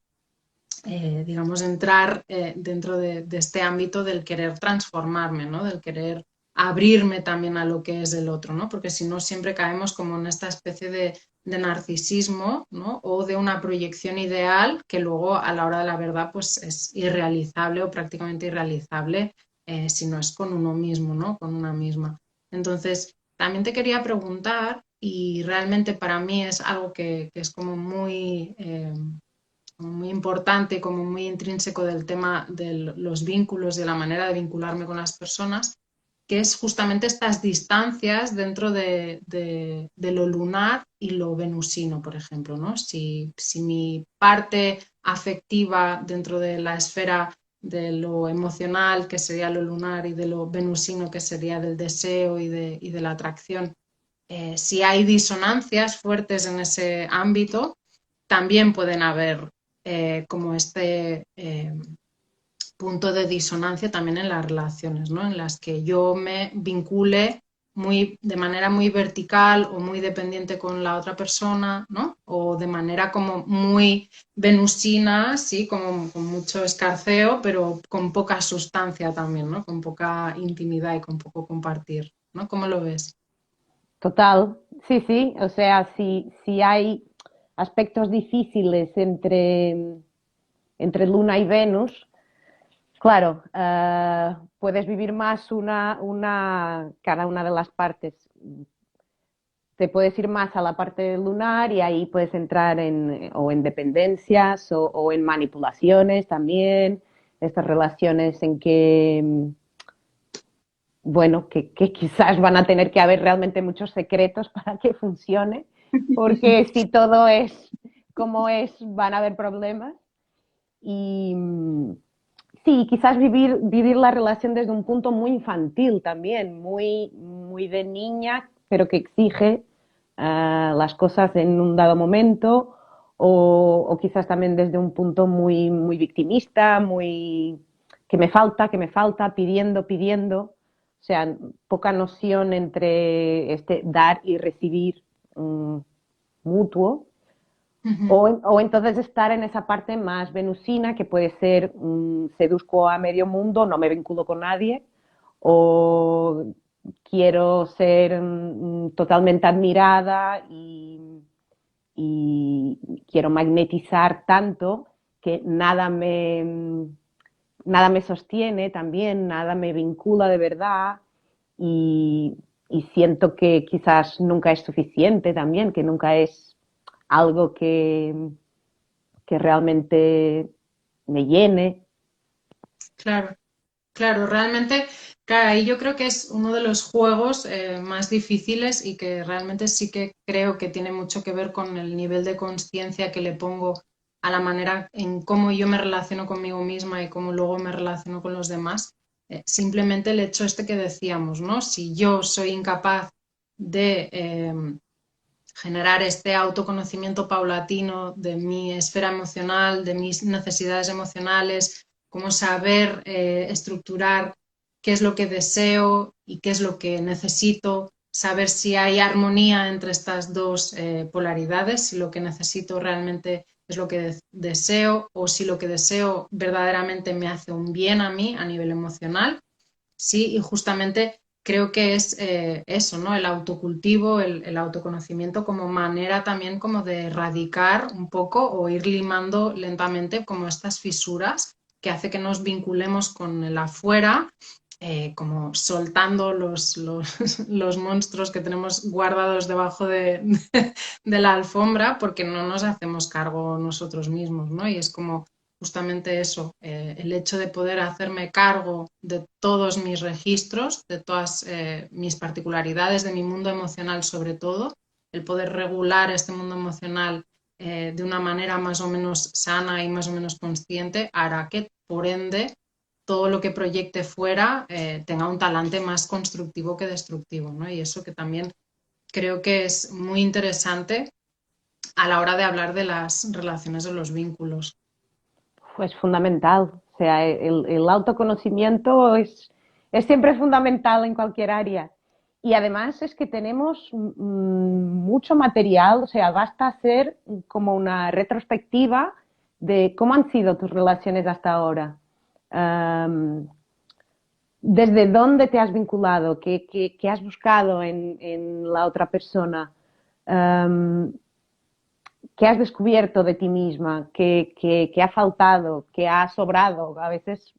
digamos, entrar dentro de este ámbito del querer transformarme, ¿no? Del querer abrirme también a lo que es el otro, ¿no? Porque si no siempre caemos como en esta especie de narcisismo, ¿no? O de una proyección ideal que luego a la hora de la verdad pues es irrealizable o prácticamente irrealizable si no es con uno mismo, ¿no? Con una misma. Entonces, también te quería preguntar, y realmente para mí es algo que es como muy importante, como muy intrínseco del tema de los vínculos, de la manera de vincularme con las personas, que es justamente estas distancias dentro de lo lunar y lo venusino, por ejemplo, ¿no? Si mi parte afectiva dentro de la esfera de lo emocional, que sería lo lunar, y de lo venusino, que sería del deseo y de la atracción, si hay disonancias fuertes en ese ámbito, también pueden haber como este punto de disonancia también en las relaciones, ¿no? En las que yo me vincule de manera muy vertical o muy dependiente con la otra persona, ¿no? O de manera como muy venusina, sí, como con mucho escarceo, pero con poca sustancia también, ¿no? Con poca intimidad y con poco compartir, ¿no? ¿Cómo lo ves? Total, sí, sí, o sea, si hay aspectos difíciles entre Luna y Venus, claro, puedes vivir más cada una de las partes. Te puedes ir más a la parte lunar y ahí puedes entrar o en dependencias o en manipulaciones también, estas relaciones en que, bueno, que quizás van a tener que haber realmente muchos secretos para que funcione, porque si todo es como es, van a haber problemas. Y sí, quizás vivir la relación desde un punto muy infantil también, muy de niña, pero que exige las cosas en un dado momento, o quizás también desde un punto muy victimista, muy que me falta, pidiendo. O sea, poca noción entre este dar y recibir mutuo. O entonces estar en esa parte más venusina, que puede ser seduzco a medio mundo, no me vinculo con nadie, o quiero ser totalmente admirada y quiero magnetizar tanto que nada me sostiene también, nada me vincula de verdad y, y siento que quizás nunca es suficiente también, que nunca es algo que realmente me llene. Claro. Claro, realmente, claro, ahí yo creo que es uno de los juegos más difíciles y que realmente sí que creo que tiene mucho que ver con el nivel de conciencia que le pongo a la manera en cómo yo me relaciono conmigo misma y cómo luego me relaciono con los demás. Simplemente el hecho este que decíamos, ¿no? Si yo soy incapaz de generar este autoconocimiento paulatino de mi esfera emocional, de mis necesidades emocionales, cómo saber estructurar qué es lo que deseo y qué es lo que necesito, saber si hay armonía entre estas dos polaridades, si lo que necesito realmente es lo que deseo o si lo que deseo verdaderamente me hace un bien a mí a nivel emocional. Sí, y justamente creo que es eso, ¿no? El autocultivo, el autoconocimiento como manera también como de erradicar un poco o ir limando lentamente como estas fisuras que hace que nos vinculemos con el afuera, como soltando los monstruos que tenemos guardados debajo de la alfombra porque no nos hacemos cargo nosotros mismos, ¿no? Y es como justamente eso, el hecho de poder hacerme cargo de todos mis registros, de todas mis particularidades, de mi mundo emocional sobre todo, el poder regular este mundo emocional de una manera más o menos sana y más o menos consciente, hará que, por ende, todo lo que proyecte fuera tenga un talante más constructivo que destructivo, ¿no? Y eso que también creo que es muy interesante a la hora de hablar de las relaciones de los vínculos. Pues fundamental. O sea, el autoconocimiento es siempre fundamental en cualquier área. Y además es que tenemos mucho material, o sea, basta hacer como una retrospectiva de cómo han sido tus relaciones hasta ahora. ¿Desde dónde te has vinculado? ¿Qué has buscado en la otra persona? Um, ¿Qué has descubierto de ti misma? ¿Qué ha faltado? ¿Qué ha sobrado? A veces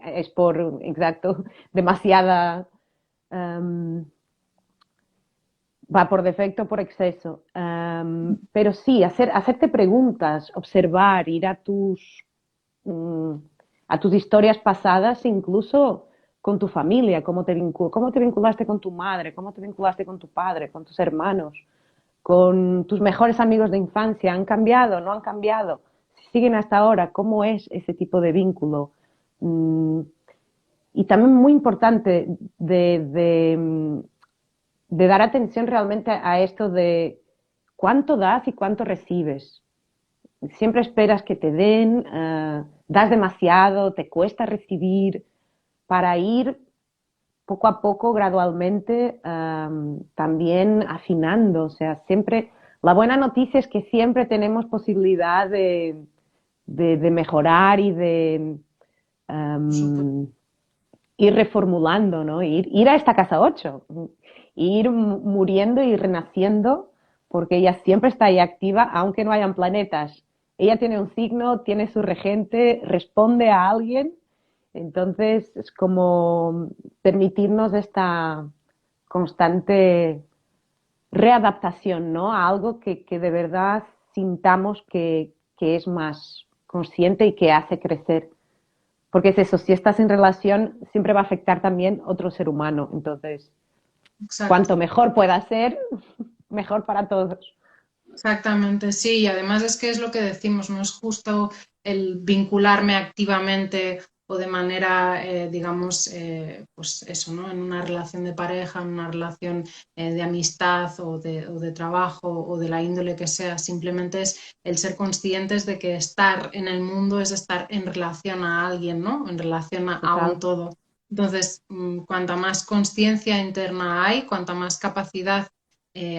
es por, exacto, demasiada, um, va por defecto, por exceso. Pero sí, hacerte preguntas, observar, ir a tus historias pasadas, incluso con tu familia, cómo te vinculaste con tu madre, cómo te vinculaste con tu padre, con tus hermanos, con tus mejores amigos de infancia, ¿han cambiado? ¿No han cambiado? Si siguen hasta ahora, ¿cómo es ese tipo de vínculo? Mm, y también muy importante de dar atención realmente a esto de cuánto das y cuánto recibes. Siempre esperas que te den, das demasiado, te cuesta recibir, para ir poco a poco, gradualmente, también afinando. O sea, siempre, la buena noticia es que siempre tenemos posibilidad de mejorar y de ir reformulando, ¿no? Ir a esta casa 8, ir muriendo y renaciendo, porque ella siempre está ahí activa, aunque no hayan planetas. Ella tiene un signo, tiene su regente, responde a alguien. Entonces es como permitirnos esta constante readaptación, ¿no? A algo que de verdad sintamos que es más consciente y que hace crecer. Porque es eso, si estás en relación, siempre va a afectar también otro ser humano. Entonces, cuanto Exacto. mejor pueda ser, mejor para todos. Exactamente, sí, y además es que es lo que decimos, no es justo el vincularme activamente o de manera, digamos, pues eso, ¿no? En una relación de pareja, en una relación de amistad o de trabajo o de la índole que sea, simplemente es el ser conscientes de que estar en el mundo es estar en relación a alguien, ¿no? En relación a un Total. todo. Entonces, cuanta más conciencia interna hay, cuanta más capacidad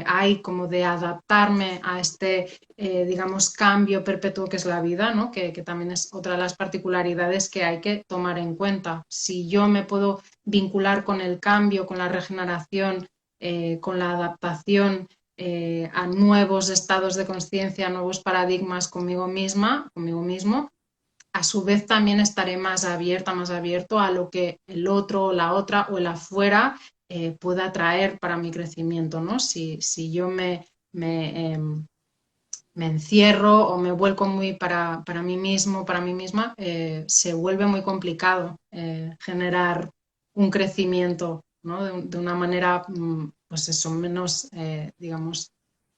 hay como de adaptarme a este, digamos, cambio perpetuo que es la vida, ¿no? Que también es otra de las particularidades que hay que tomar en cuenta. Si yo me puedo vincular con el cambio, con la regeneración, con la adaptación a nuevos estados de conciencia, nuevos paradigmas conmigo misma, conmigo mismo, a su vez también estaré más abierta, más abierto a lo que el otro, la otra o el afuera pueda traer para mi crecimiento, ¿no? Si yo me encierro o me vuelco muy para mí mismo, para mí misma, se vuelve muy complicado generar un crecimiento, ¿no? De una manera, pues eso, menos, digamos,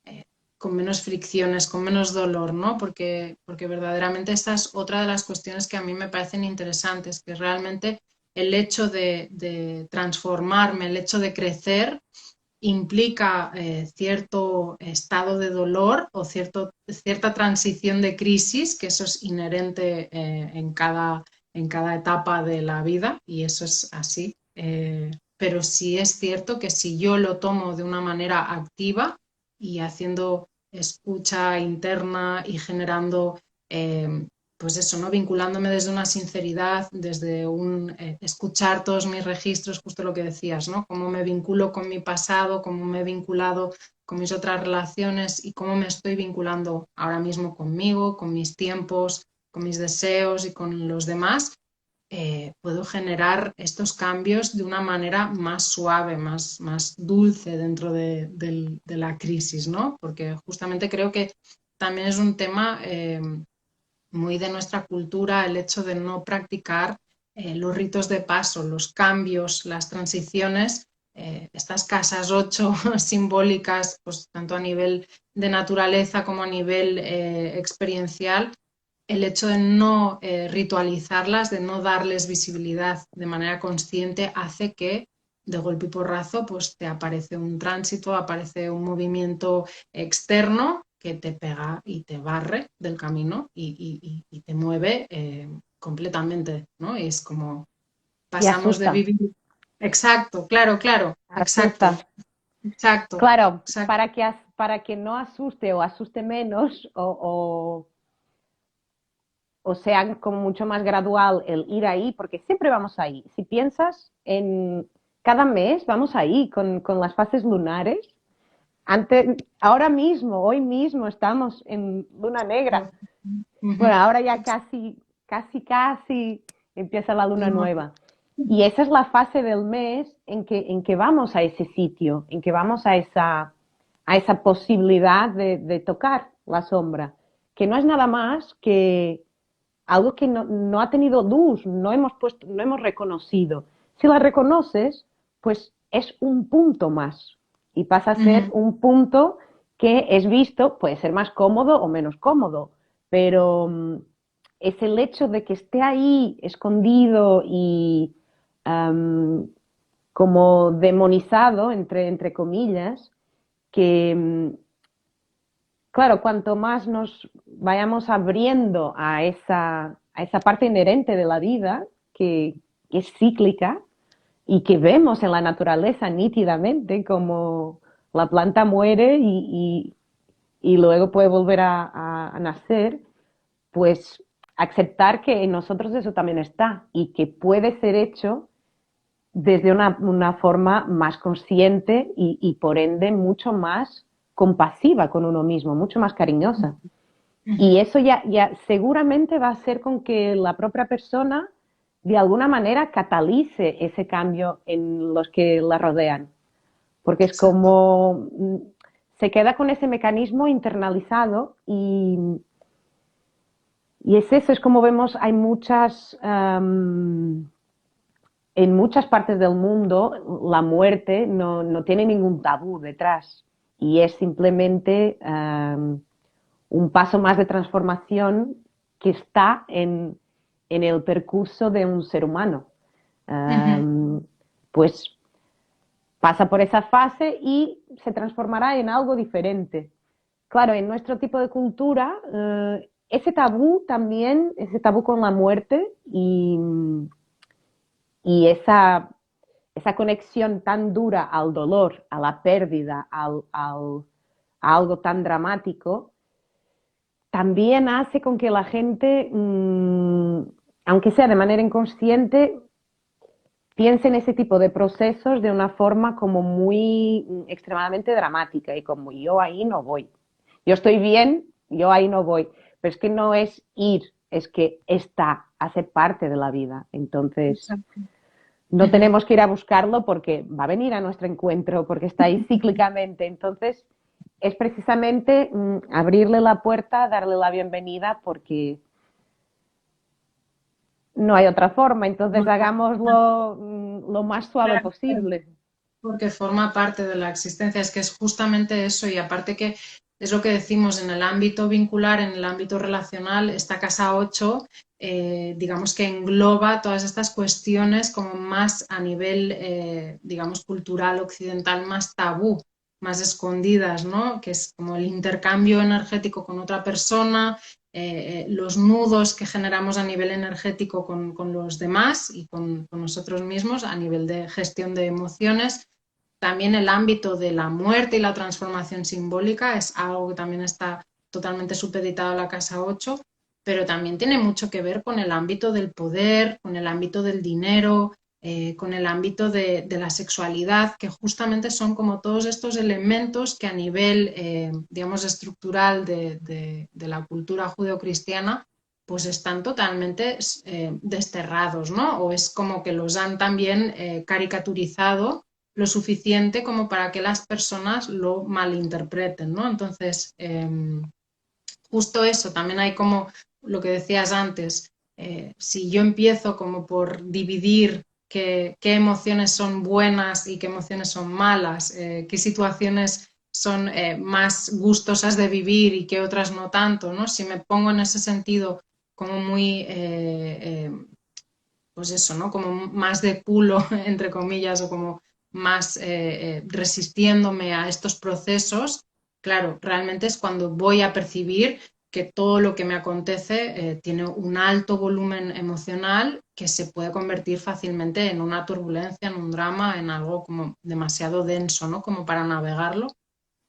eh, con menos fricciones, con menos dolor, ¿no? Porque verdaderamente esta es otra de las cuestiones que a mí me parecen interesantes, que realmente el hecho de transformarme, el hecho de crecer, implica cierto estado de dolor o cierta transición de crisis, que eso es inherente en cada etapa de la vida y eso es así. Pero sí es cierto que si yo lo tomo de una manera activa y haciendo escucha interna y generando pues eso, ¿no? Vinculándome desde una sinceridad, desde un escuchar todos mis registros, justo lo que decías, ¿no? Cómo me vinculo con mi pasado, cómo me he vinculado con mis otras relaciones y cómo me estoy vinculando ahora mismo conmigo, con mis tiempos, con mis deseos y con los demás, puedo generar estos cambios de una manera más suave, más dulce dentro de la crisis, ¿no? Porque justamente creo que también es un tema muy de nuestra cultura el hecho de no practicar los ritos de paso, los cambios, las transiciones, estas casas 8 simbólicas, pues tanto a nivel de naturaleza como a nivel experiencial, el hecho de no ritualizarlas, de no darles visibilidad de manera consciente, hace que de golpe y porrazo pues te aparece un tránsito, aparece un movimiento externo que te pega y te barre del camino y te mueve completamente, ¿no? Y es como Y pasamos de asusta, vivir. Exacto, claro, claro, exacto, asusta. exacto, Claro, exacto. para que no asuste o asuste menos o sea como mucho más gradual el ir ahí, porque siempre vamos ahí. Si piensas en cada mes, vamos ahí con las fases lunares. Ahora mismo, hoy mismo estamos en luna negra. Bueno, Ujú. ahora ya casi empieza la luna nueva. Y esa es la fase del mes en que vamos a ese sitio, en que vamos a esa posibilidad de tocar la sombra, que no es nada más que algo que no ha tenido luz, no hemos reconocido. Si la reconoces, pues es un punto más y pasa a ser Ujú. un punto que es visto, puede ser más cómodo o menos cómodo, pero es el hecho de que esté ahí escondido y como demonizado, entre comillas, que claro, cuanto más nos vayamos abriendo a esa parte inherente de la vida, que es cíclica y que vemos en la naturaleza nítidamente como la planta muere y luego puede volver a nacer, pues aceptar que en nosotros eso también está y que puede ser hecho desde una forma más consciente y por ende mucho más compasiva con uno mismo, mucho más cariñosa. Y Ujú. eso ya seguramente va a hacer con que la propia persona de alguna manera catalice ese cambio en los que la rodean. Porque es Exacto. como se queda con ese mecanismo internalizado y es eso, es como vemos, hay muchas en muchas partes del mundo la muerte no tiene ningún tabú detrás y es simplemente un paso más de transformación que está en el percurso de un ser humano. Ujú. Pues pasa por esa fase y se transformará en algo diferente. Claro, en nuestro tipo de cultura, ese tabú también, ese tabú con la muerte y esa conexión tan dura al dolor, a la pérdida, a algo tan dramático, también hace con que la gente, aunque sea de manera inconsciente, piense en ese tipo de procesos de una forma como muy extremadamente dramática y como yo ahí no voy. Yo estoy bien, yo ahí no voy. Pero es que no es ir, es que está, hace parte de la vida. Entonces, Exacto. no Ujú. tenemos que ir a buscarlo porque va a venir a nuestro encuentro, porque está ahí cíclicamente. Entonces, es precisamente abrirle la puerta, darle la bienvenida, porque no hay otra forma. Entonces, hagámoslo lo más suave Claro, claro. posible. Porque forma parte de la existencia. Es que es justamente eso y aparte que es lo que decimos en el ámbito vincular, en el ámbito relacional, esta casa 8, digamos que engloba todas estas cuestiones como más a nivel, digamos, cultural occidental, más tabú, más escondidas, ¿no? Que es como el intercambio energético con otra persona, los nudos que generamos a nivel energético con los demás y con nosotros mismos a nivel de gestión de emociones. También el ámbito de la muerte y la transformación simbólica es algo que también está totalmente supeditado a la casa 8, pero también tiene mucho que ver con el ámbito del poder, con el ámbito del dinero, con el ámbito de la sexualidad, que justamente son como todos estos elementos que a nivel, digamos, estructural de la cultura judeocristiana pues están totalmente desterrados, ¿no? O es como que los han también caricaturizado lo suficiente como para que las personas lo malinterpreten, ¿no? Entonces, justo eso, también hay como lo que decías antes, si yo empiezo como por dividir qué emociones son buenas y qué emociones son malas, qué situaciones son más gustosas de vivir y qué otras no tanto, ¿no? Si me pongo en ese sentido como muy, pues eso, ¿no? Como más de culo, entre comillas, o como más resistiéndome a estos procesos, claro, realmente es cuando voy a percibir que todo lo que me acontece tiene un alto volumen emocional que se puede convertir fácilmente en una turbulencia, en un drama, en algo como demasiado denso, ¿no? Como para navegarlo.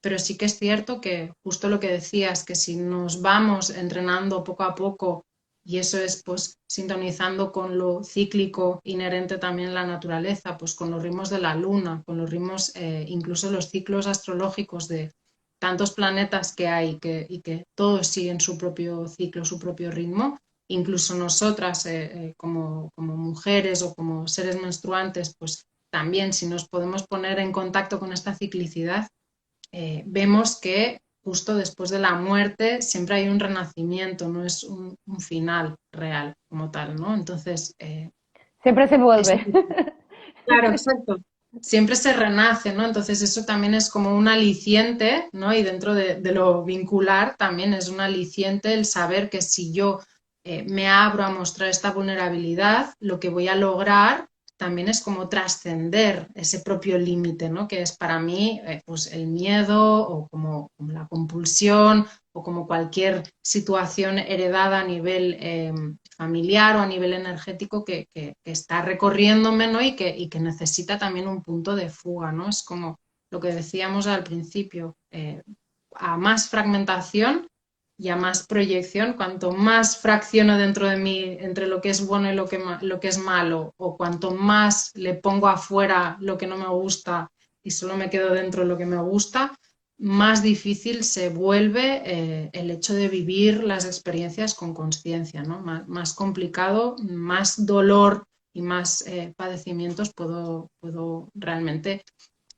Pero sí que es cierto que justo lo que decías, que si nos vamos entrenando poco a poco, y eso es pues sintonizando con lo cíclico inherente también en la naturaleza, pues con los ritmos de la luna, con los ritmos, incluso los ciclos astrológicos de tantos planetas que hay y que todos siguen su propio ciclo, su propio ritmo, incluso nosotras como mujeres o como seres menstruantes, pues también si nos podemos poner en contacto con esta ciclicidad, vemos que justo después de la muerte siempre hay un renacimiento, no es un final real como tal, ¿no? Entonces, Siempre se eso, vuelve. claro, exacto. Siempre se renace, ¿no? Entonces eso también es como un aliciente, ¿no? Y dentro de lo vincular también es un aliciente el saber que si yo me abro a mostrar esta vulnerabilidad, lo que voy a lograr también es como trascender ese propio límite, ¿no? Que es para mí pues el miedo o como la compulsión o como cualquier situación heredada a nivel familiar o a nivel energético que está recorriéndome, ¿no? Y que necesita también un punto de fuga, ¿no? Es como lo que decíamos al principio, a más fragmentación y a más proyección, cuanto más fracciono dentro de mí entre lo que es bueno y lo que es malo, o cuanto más le pongo afuera lo que no me gusta y solo me quedo dentro de lo que me gusta, más difícil se vuelve el hecho de vivir las experiencias con conciencia, ¿no? Más complicado, más dolor y más padecimientos puedo realmente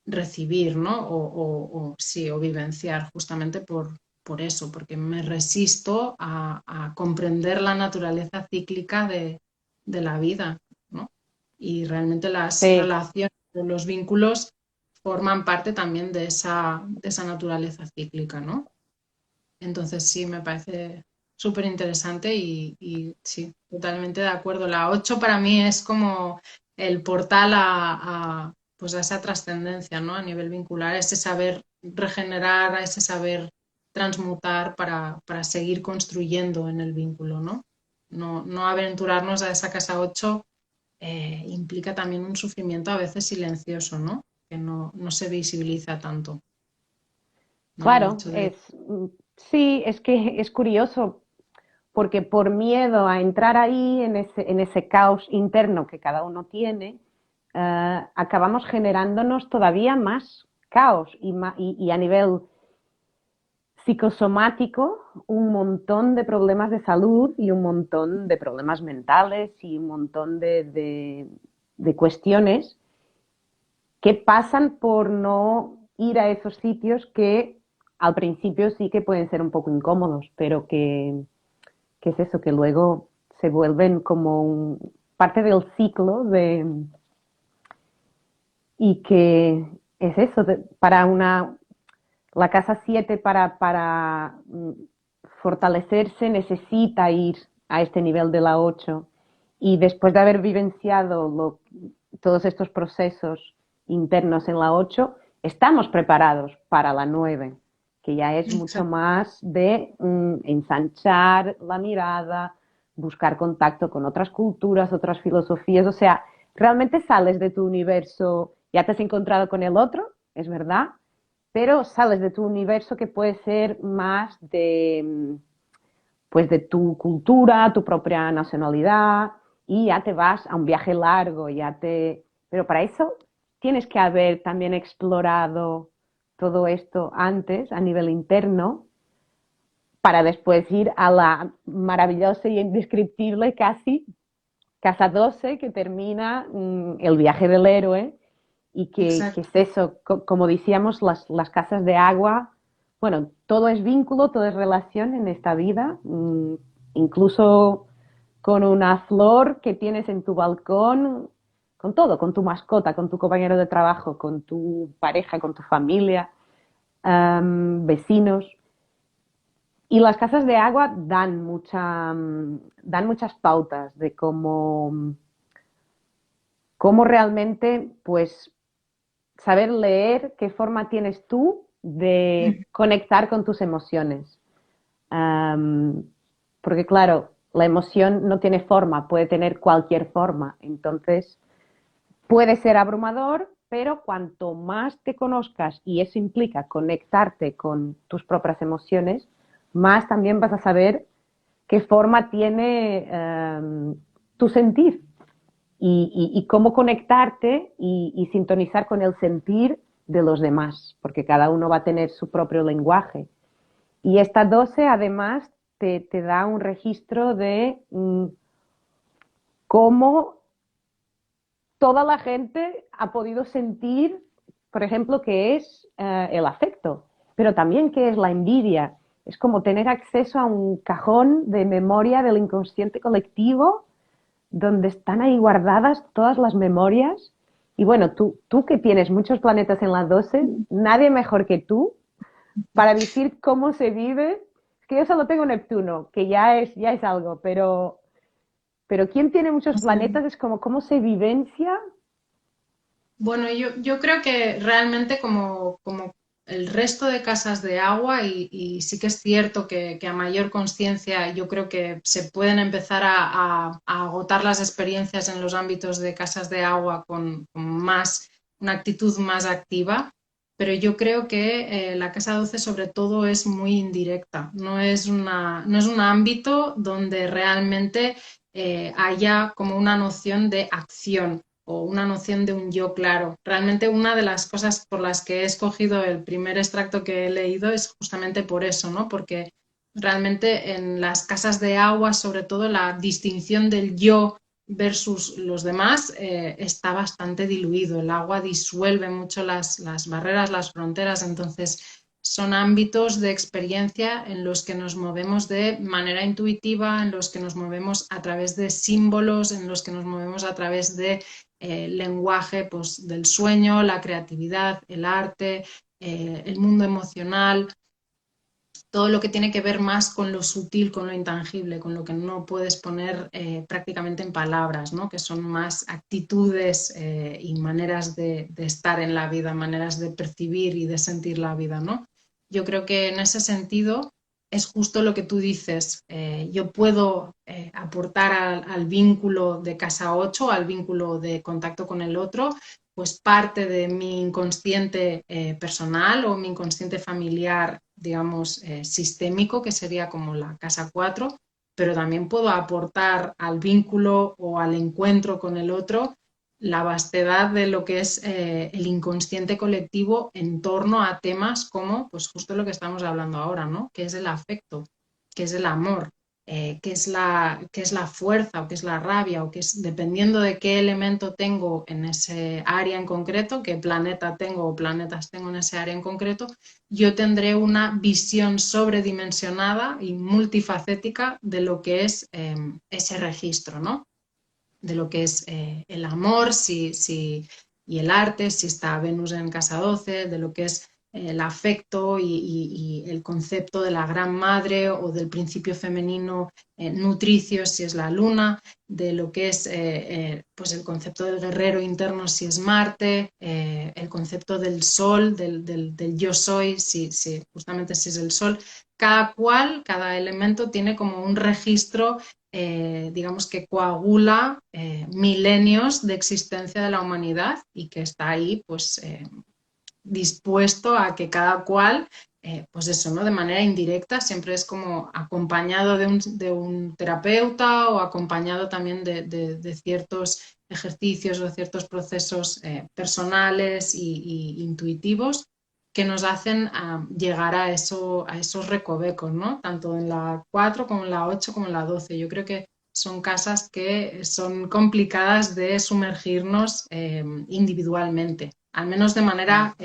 recibir, ¿no? O sí, o vivenciar justamente por eso, porque me resisto a comprender la naturaleza cíclica de la vida, ¿no? Y realmente las Sí. relaciones, los vínculos forman parte también de esa naturaleza cíclica, ¿no? Entonces sí, me parece súper interesante y sí, totalmente de acuerdo. La 8 para mí es como el portal pues a esa trascendencia, ¿no? A nivel vincular, a ese saber regenerar, a ese saber transmutar para seguir construyendo en el vínculo, ¿no? No aventurarnos a esa casa 8 implica también un sufrimiento a veces silencioso, ¿no? Que no se visibiliza tanto, ¿no? El Claro, hecho de... sí, es que es curioso, porque por miedo a entrar ahí en ese caos interno que cada uno tiene, acabamos generándonos todavía más caos y a nivel psicosomático un montón de problemas de salud y un montón de problemas mentales y un montón de cuestiones que pasan por no ir a esos sitios que al principio sí que pueden ser un poco incómodos, pero que es eso, que luego se vuelven como parte del ciclo y que es eso, para la casa 7 para fortalecerse necesita ir a este nivel de la 8 y después de haber vivenciado todos estos procesos internos en la 8 estamos preparados para la 9 que ya es mucho más de ensanchar la mirada, buscar contacto con otras culturas, otras filosofías, o sea, realmente sales de tu universo, ya te has encontrado con el otro, es verdad, pero sales de tu universo que puede ser más pues de tu cultura, tu propia nacionalidad, y ya te vas a un viaje largo, pero para eso tienes que haber también explorado todo esto antes a nivel interno para después ir a la maravillosa y indescriptible casi Casa 12, que termina el viaje del héroe y que Exacto. es eso, como decíamos, las casas de agua, bueno, todo es vínculo, todo es relación en esta vida, incluso con una flor que tienes en tu balcón, con todo, con tu mascota, con tu compañero de trabajo, con tu pareja, con tu familia, vecinos. Y las casas de agua dan muchas pautas de cómo realmente, pues, saber leer qué forma tienes tú de conectar con tus emociones. Um, Porque claro, la emoción no tiene forma, puede tener cualquier forma. Entonces, puede ser abrumador, pero cuanto más te conozcas, y eso implica conectarte con tus propias emociones, más también vas a saber qué forma tiene tu sentir y cómo conectarte y sintonizar con el sentir de los demás, porque cada uno va a tener su propio lenguaje. Y esta 12 además te da un registro de cómo toda la gente ha podido sentir, por ejemplo, qué es el afecto, pero también qué es la envidia. Es como tener acceso a un cajón de memoria del inconsciente colectivo donde están ahí guardadas todas las memorias. Y bueno, tú que tienes muchos planetas en la 12, nadie mejor que tú para decir cómo se vive. Es que yo solo tengo Neptuno, que ya es algo, pero quien tiene muchos Sí. planetas es como cómo se vivencia. Bueno, yo creo que realmente como el resto de casas de agua, y sí que es cierto que a mayor conciencia yo creo que se pueden empezar a agotar las experiencias en los ámbitos de casas de agua con más, una actitud más activa, pero yo creo que la casa 12 sobre todo es muy indirecta, no es un ámbito donde realmente haya como una noción de acción o una noción de un yo claro. Realmente una de las cosas por las que he escogido el primer extracto que he leído es justamente por eso, ¿no? Porque realmente en las casas de agua, sobre todo, la distinción del yo versus los demás está bastante diluido. El agua disuelve mucho las barreras, las fronteras, entonces son ámbitos de experiencia en los que nos movemos de manera intuitiva, en los que nos movemos a través de símbolos, en los que nos movemos a través de lenguaje pues, del sueño, la creatividad, el arte, el mundo emocional, todo lo que tiene que ver más con lo sutil, con lo intangible, con lo que no puedes poner prácticamente en palabras, ¿no? Que son más actitudes y maneras de estar en la vida, maneras de percibir y de sentir la vida, ¿no? Yo creo que en ese sentido es justo lo que tú dices. Yo puedo aportar al vínculo de casa 8, al vínculo de contacto con el otro, pues parte de mi inconsciente personal o mi inconsciente familiar, digamos, sistémico, que sería como la casa 4, pero también puedo aportar al vínculo o al encuentro con el otro la vastedad de lo que es el inconsciente colectivo en torno a temas como, pues justo lo que estamos hablando ahora, ¿no? Que es el afecto, que es el amor, qué es la fuerza o qué es la rabia o qué es, dependiendo de qué elemento tengo en ese área en concreto, qué planeta tengo o planetas tengo en ese área en concreto, yo tendré una visión sobredimensionada y multifacética de lo que es ese registro, ¿no? De lo que es el amor y el arte, si está Venus en casa 12, de lo que es el afecto y el concepto de la gran madre o del principio femenino nutricio si es la luna, de lo que es pues el concepto del guerrero interno si es Marte, el concepto del sol, del yo soy, justamente si es el sol. Cada cual, cada elemento tiene como un registro digamos que coagula milenios de existencia de la humanidad y que está ahí pues dispuesto a que cada cual, pues eso, ¿no? De manera indirecta, siempre es como acompañado de un terapeuta o acompañado también de ciertos ejercicios o ciertos procesos personales y intuitivos, que nos hacen llegar a eso, a esos recovecos, ¿no? Tanto en la 4 como en la 8 como en la 12. Yo creo que son casas que son complicadas de sumergirnos individualmente, al menos de manera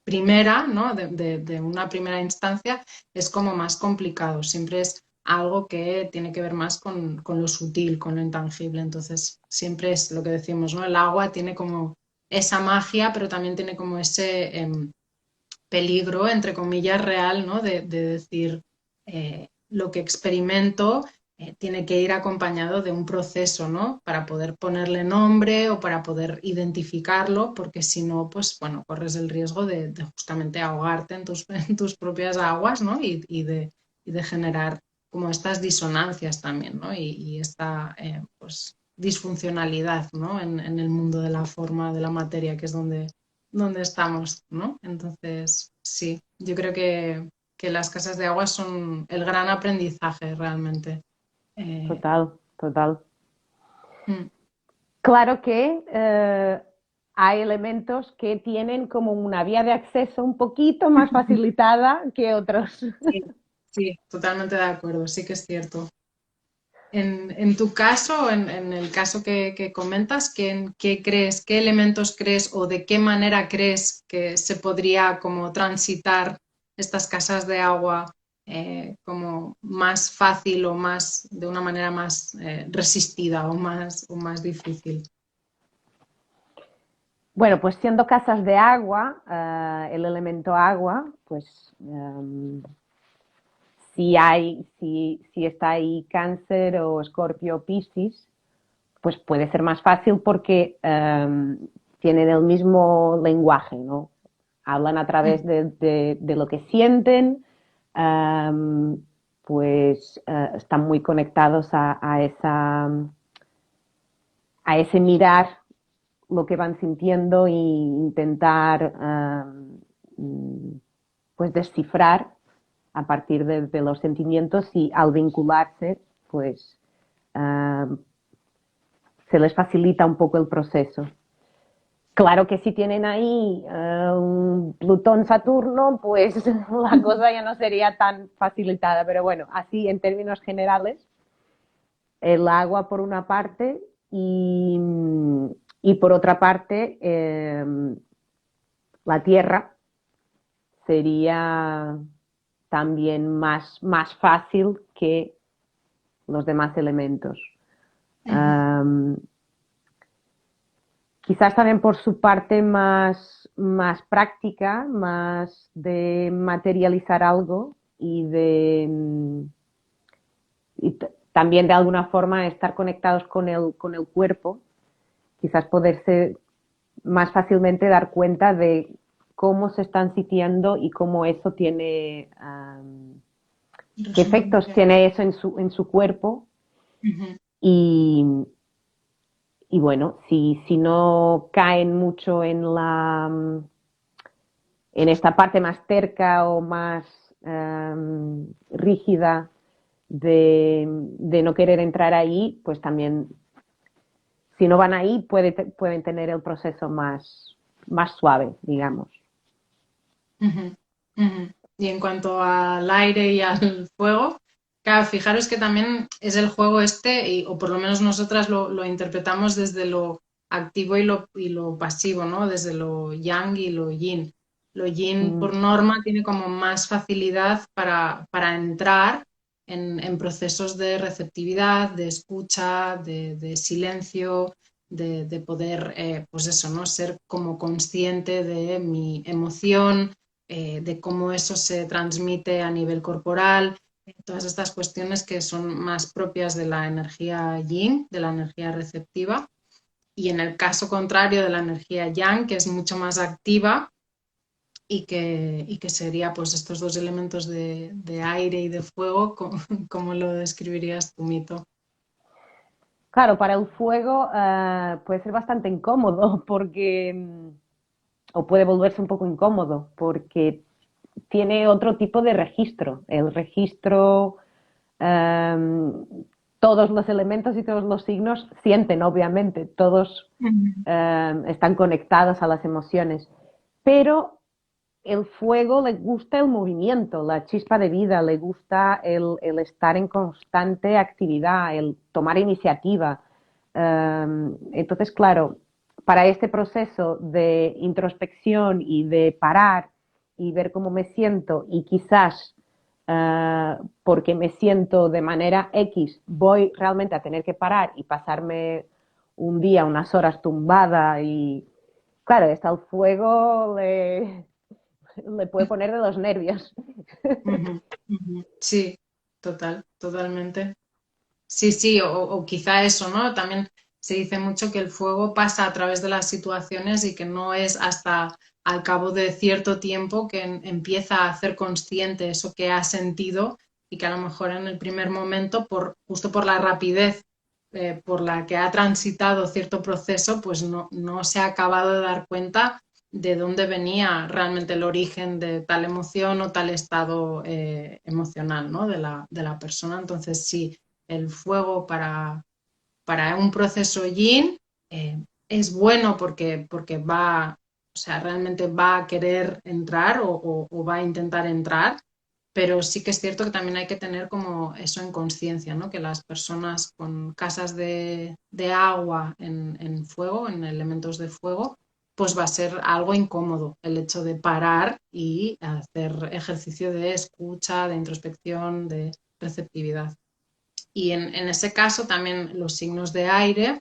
primera, ¿no? De una primera instancia, es como más complicado. Siempre es algo que tiene que ver más con lo sutil, con lo intangible. Entonces, siempre es lo que decimos, ¿no? El agua tiene como esa magia, pero también tiene como ese peligro, entre comillas, real, ¿no? De decir, lo que experimento tiene que ir acompañado de un proceso, ¿no? Para poder ponerle nombre o para poder identificarlo, porque si no, pues bueno, corres el riesgo de justamente ahogarte en en tus propias aguas, ¿no? Y de generar como estas disonancias también, ¿no? Y esta, pues, disfuncionalidad, ¿no? En el mundo de la forma, de la materia, que es donde estamos, ¿no? Entonces, sí, yo creo que las casas de agua son el gran aprendizaje realmente. Eh, Total, total. mm, Claro que hay elementos que tienen como una vía de acceso un poquito más facilitada que otros. sí, sí, totalmente de acuerdo, sí que es cierto. En tu caso, en el caso que comentas, ¿qué crees, qué elementos crees o de qué manera crees que se podría como transitar estas casas de agua como más fácil o más, de una manera más resistida o más difícil? Bueno, pues siendo casas de agua, el elemento agua, pues si está ahí Cáncer o Escorpio o Piscis, pues puede ser más fácil porque tienen el mismo lenguaje, ¿no? Hablan a través de lo que sienten, um, pues están muy conectados a ese mirar lo que van sintiendo e intentar pues descifrar a partir de los sentimientos y al vincularse, pues se les facilita un poco el proceso. Claro que si tienen ahí un Plutón-Saturno, pues la cosa ya no sería tan facilitada, pero bueno, así en términos generales, el agua por una parte y por otra parte la tierra sería también más fácil que los demás elementos. Ujú, Quizás también por su parte más práctica, más de materializar algo y también de alguna forma estar conectados con el cuerpo, quizás poderse más fácilmente dar cuenta de cómo se están sintiendo y cómo eso tiene, qué efectos resonancia. tiene eso en su cuerpo Ujú, y, y bueno, si no caen mucho en esta parte más terca o más rígida de no querer entrar ahí, pues también, si no van ahí, pueden tener el proceso más suave, digamos. ujú, ujú. Y en cuanto al aire y al fuego, claro, fijaros que también es el juego este, o por lo menos nosotras lo interpretamos desde lo activo y lo pasivo, ¿no? Desde lo yang y lo yin. Lo yin, Mm, por norma, tiene como más facilidad para entrar en procesos de receptividad, de escucha, de silencio, de poder, pues eso, ¿no? Ser como consciente de mi emoción, de cómo eso se transmite a nivel corporal, todas estas cuestiones que son más propias de la energía yin, de la energía receptiva, y en el caso contrario de la energía yang, que es mucho más activa y que sería pues estos dos elementos de aire y de fuego, ¿cómo lo describirías tu mito? Claro, para el fuego puede ser bastante incómodo porque, o puede volverse un poco incómodo porque tiene otro tipo de registro. El registro, eh, todos los elementos y todos los signos sienten, obviamente, todos están conectados a las emociones, pero el fuego le gusta el movimiento, la chispa de vida, le gusta estar en constante actividad, el tomar iniciativa. Entonces, claro, para este proceso de introspección y de parar y ver cómo me siento y quizás porque me siento de manera X, voy realmente a tener que parar y pasarme un día, unas horas tumbada y claro, está el fuego, le puede poner de los nervios. Ujú, ujú. Sí, totalmente. Sí, sí, o quizá eso, ¿no? También se dice mucho que el fuego pasa a través de las situaciones y que no es hasta al cabo de cierto tiempo que empieza a hacer consciente eso que ha sentido y que a lo mejor en el primer momento, justo por la rapidez por la que ha transitado cierto proceso, pues no se ha acabado de dar cuenta de dónde venía realmente el origen de tal emoción o tal estado emocional, ¿no? De la persona. Entonces, sí, el fuego para un proceso yin es bueno porque o sea, realmente va a querer entrar o va a intentar entrar, pero sí que es cierto que también hay que tener como eso en conciencia, ¿no? Que las personas con casas de agua en fuego, en elementos de fuego, pues va a ser algo incómodo el hecho de parar y hacer ejercicio de escucha, de introspección, de receptividad. Y en ese caso también los signos de aire,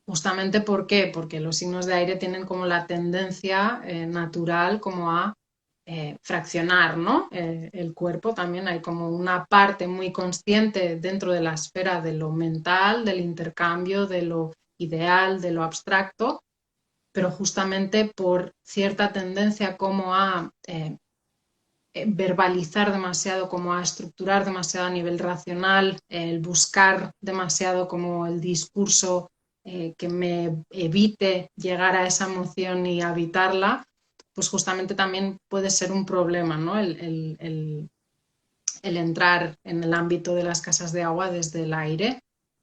justamente ¿por qué? Porque los signos de aire tienen como la tendencia natural como a fraccionar, ¿no? El cuerpo también hay como una parte muy consciente dentro de la esfera de lo mental, del intercambio, de lo ideal, de lo abstracto, pero justamente por cierta tendencia como a verbalizar demasiado, como a estructurar demasiado a nivel racional, el buscar demasiado como el discurso que me evite llegar a esa emoción y habitarla, pues justamente también puede ser un problema, ¿no? El entrar en el ámbito de las casas de agua desde el aire.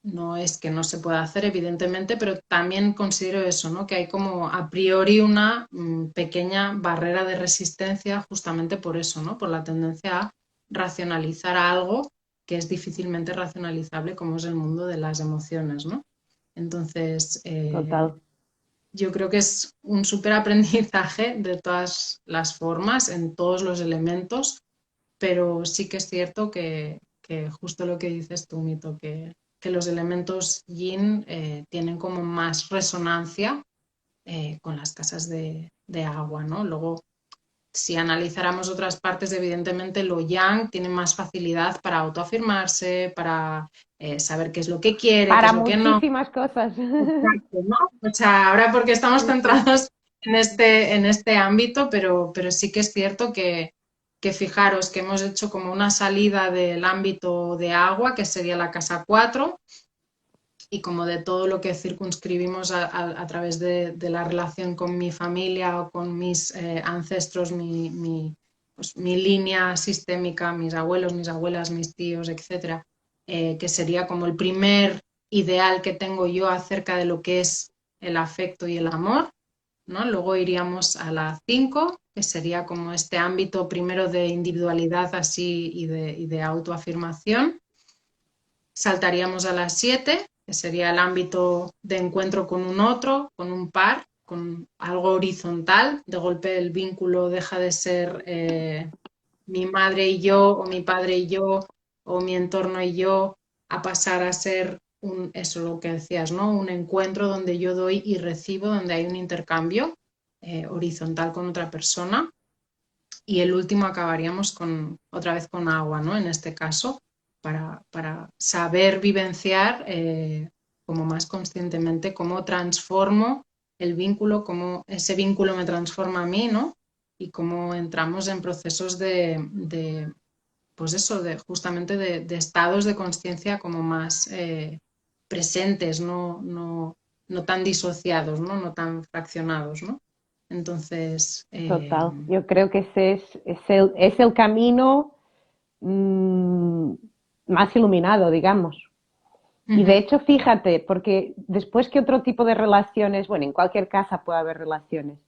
No es que no se pueda hacer, evidentemente, pero también considero eso, ¿no? Que hay como a priori una pequeña barrera de resistencia justamente por eso, ¿no? Por la tendencia a racionalizar algo que es difícilmente racionalizable como es el mundo de las emociones, ¿no? Entonces, Total. yo creo que es un súper aprendizaje de todas las formas, en todos los elementos, pero sí que es cierto que justo lo que dices tú, Mito, que los elementos yin tienen como más resonancia con las casas de agua, ¿no? Luego, si analizáramos otras partes, evidentemente lo yang tiene más facilidad para autoafirmarse, para saber qué es lo que quiere, qué Para es lo que no. muchísimas cosas. Exacto, ¿no? O sea, ahora porque estamos Sí, sí. centrados en este ámbito, pero sí que es cierto que fijaros que hemos hecho como una salida del ámbito de agua, que sería la casa 4 y como de todo lo que circunscribimos a través de la relación con mi familia o con mis ancestros, pues, mi línea sistémica, mis abuelos, mis abuelas, mis tíos, etcétera, que sería como el primer ideal que tengo yo acerca de lo que es el afecto y el amor, ¿no? Luego iríamos a la 5 que sería como este ámbito primero de individualidad así y de autoafirmación. Saltaríamos a las 7 que sería el ámbito de encuentro con un otro, con un par, con algo horizontal. De golpe el vínculo deja de ser mi madre y yo, o mi padre y yo, o mi entorno y yo, a pasar a ser eso lo que decías, ¿no? Un encuentro donde yo doy y recibo, donde hay un intercambio horizontal con otra persona. Y el último acabaríamos otra vez con agua, ¿no? En este caso, para saber vivenciar como más conscientemente cómo transformo el vínculo, cómo ese vínculo me transforma a mí, ¿no? Y cómo entramos en procesos pues eso, justamente de estados de conciencia como más presentes, no tan disociados, ¿no? No tan fraccionados, ¿no? Entonces, Total. Yo creo que ese es el camino mm, más iluminado, digamos. Y de ujú, hecho, fíjate, porque después que otro tipo de relaciones, bueno, en cualquier casa puede haber relaciones,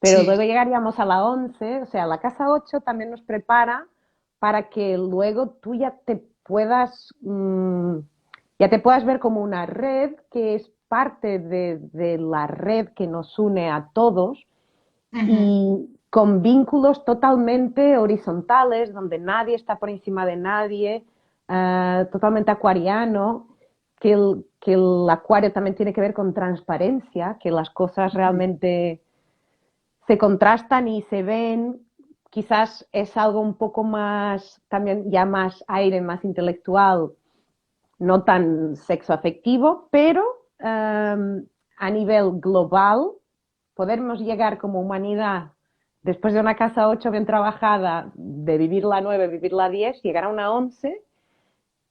Pero sí. luego llegaríamos a la 11, o sea, la casa 8 también nos prepara para que luego tú ya te puedas ver como una red que es parte de la red que nos une a todos Ujú, y con vínculos totalmente horizontales, donde nadie está por encima de nadie, totalmente acuariano, que el acuario también tiene que ver con transparencia, que las cosas ujú. realmente se contrastan y se ven. Quizás es algo un poco más, también ya más aire, más intelectual, no tan sexoafectivo, pero a nivel global podemos llegar como humanidad, después de una casa 8 bien trabajada, de vivir la 9, vivir la 10, llegar a una 11,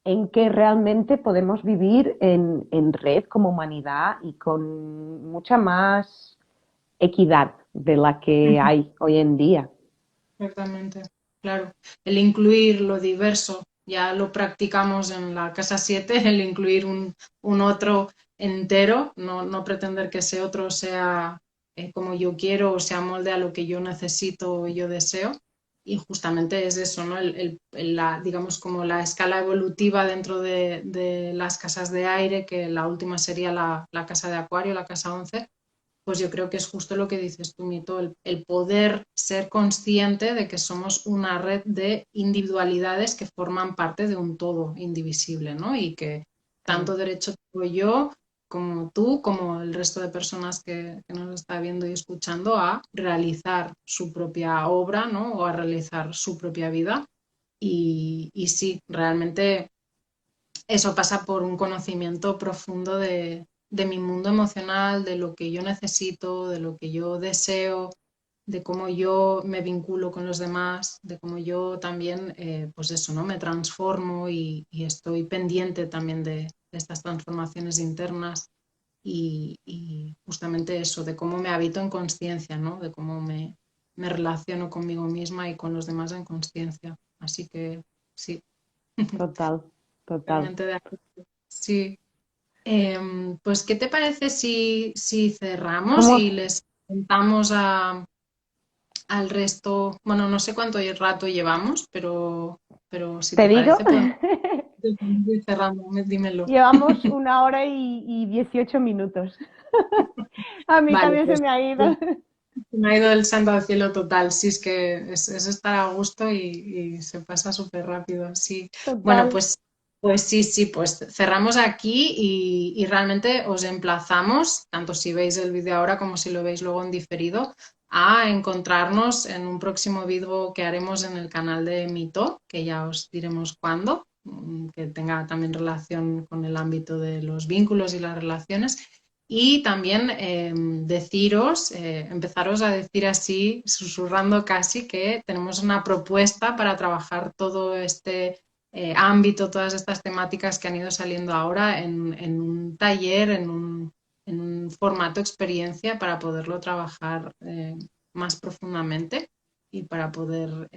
en que realmente podemos vivir en red como humanidad y con mucha más equidad de la que Ujú. hay hoy en día. Exactamente, claro. El incluir lo diverso, ya lo practicamos en la casa 7, el incluir un otro entero, no pretender que ese otro sea como yo quiero o se amolde a lo que yo necesito o yo deseo. Y justamente es eso, ¿no? Digamos como la escala evolutiva dentro de las casas de aire, que la última sería la casa de Acuario, la casa 11, pues yo creo que es justo lo que dices tú, Mito, el poder ser consciente de que somos una red de individualidades que forman parte de un todo indivisible, ¿no? Y que Sí. tanto derecho tengo yo como tú, como el resto de personas que nos está viendo y escuchando, a realizar su propia obra, ¿no? O a realizar su propia vida. Y sí, realmente eso pasa por un conocimiento profundo de mi mundo emocional, de lo que yo necesito, de lo que yo deseo, de cómo yo me vinculo con los demás, de cómo yo también, pues eso, ¿no? Me transformo y estoy pendiente también de estas transformaciones internas y justamente eso, de cómo me habito en conciencia, ¿no? De cómo me relaciono conmigo misma y con los demás en conciencia. Así que sí, Total, total. realmente de acuerdo. Sí. Pues, ¿qué te parece si cerramos ¿Cómo y les contamos al resto? Bueno, no sé cuánto rato llevamos, pero si te te digo? parece, podemos ir cerrando. Dímelo. Llevamos 1 hora y 18 minutos. A mí Vale, también se pues me ha ido. me ha ido el santo al cielo total. Sí, es que es estar a gusto y se pasa súper rápido. Sí. Bueno, Total. pues sí, sí, pues cerramos aquí y realmente os emplazamos, tanto si veis el vídeo ahora como si lo veis luego en diferido, a encontrarnos en un próximo vídeo que haremos en el canal de Mito, que ya os diremos cuándo, que tenga también relación con el ámbito de los vínculos y las relaciones. Y también deciros, empezaros a decir así, susurrando casi, que tenemos una propuesta para trabajar todo este ámbito, todas estas temáticas que han ido saliendo ahora en un taller, en un formato experiencia para poderlo trabajar más profundamente y para poder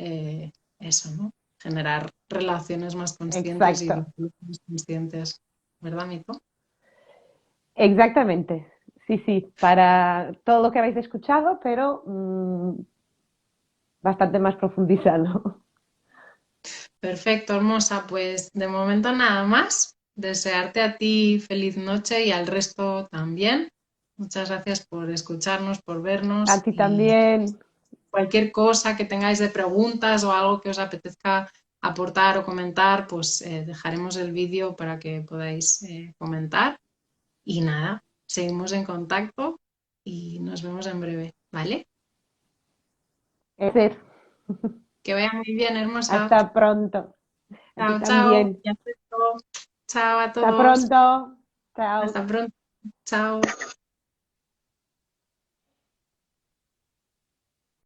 eso, ¿no? Generar relaciones más conscientes y Exacto. vínculos más conscientes, ¿verdad, Mito? Exactamente. Sí, sí, para todo lo que habéis escuchado, pero bastante más profundizado. Perfecto, hermosa. Pues de momento nada más. Desearte a ti feliz noche y al resto también. Muchas gracias por escucharnos, por A vernos ti y también. cualquier cosa que tengáis de preguntas o algo que os apetezca aportar o comentar, pues dejaremos el vídeo para que podáis comentar. Y nada, seguimos en contacto y nos vemos en breve, ¿vale? Ser. Que vaya muy bien, hermosa. Hasta pronto. A ti Chao, chao. también. Y hasta luego. Chao a Hasta todos. pronto. Chao. Hasta pronto. Chao.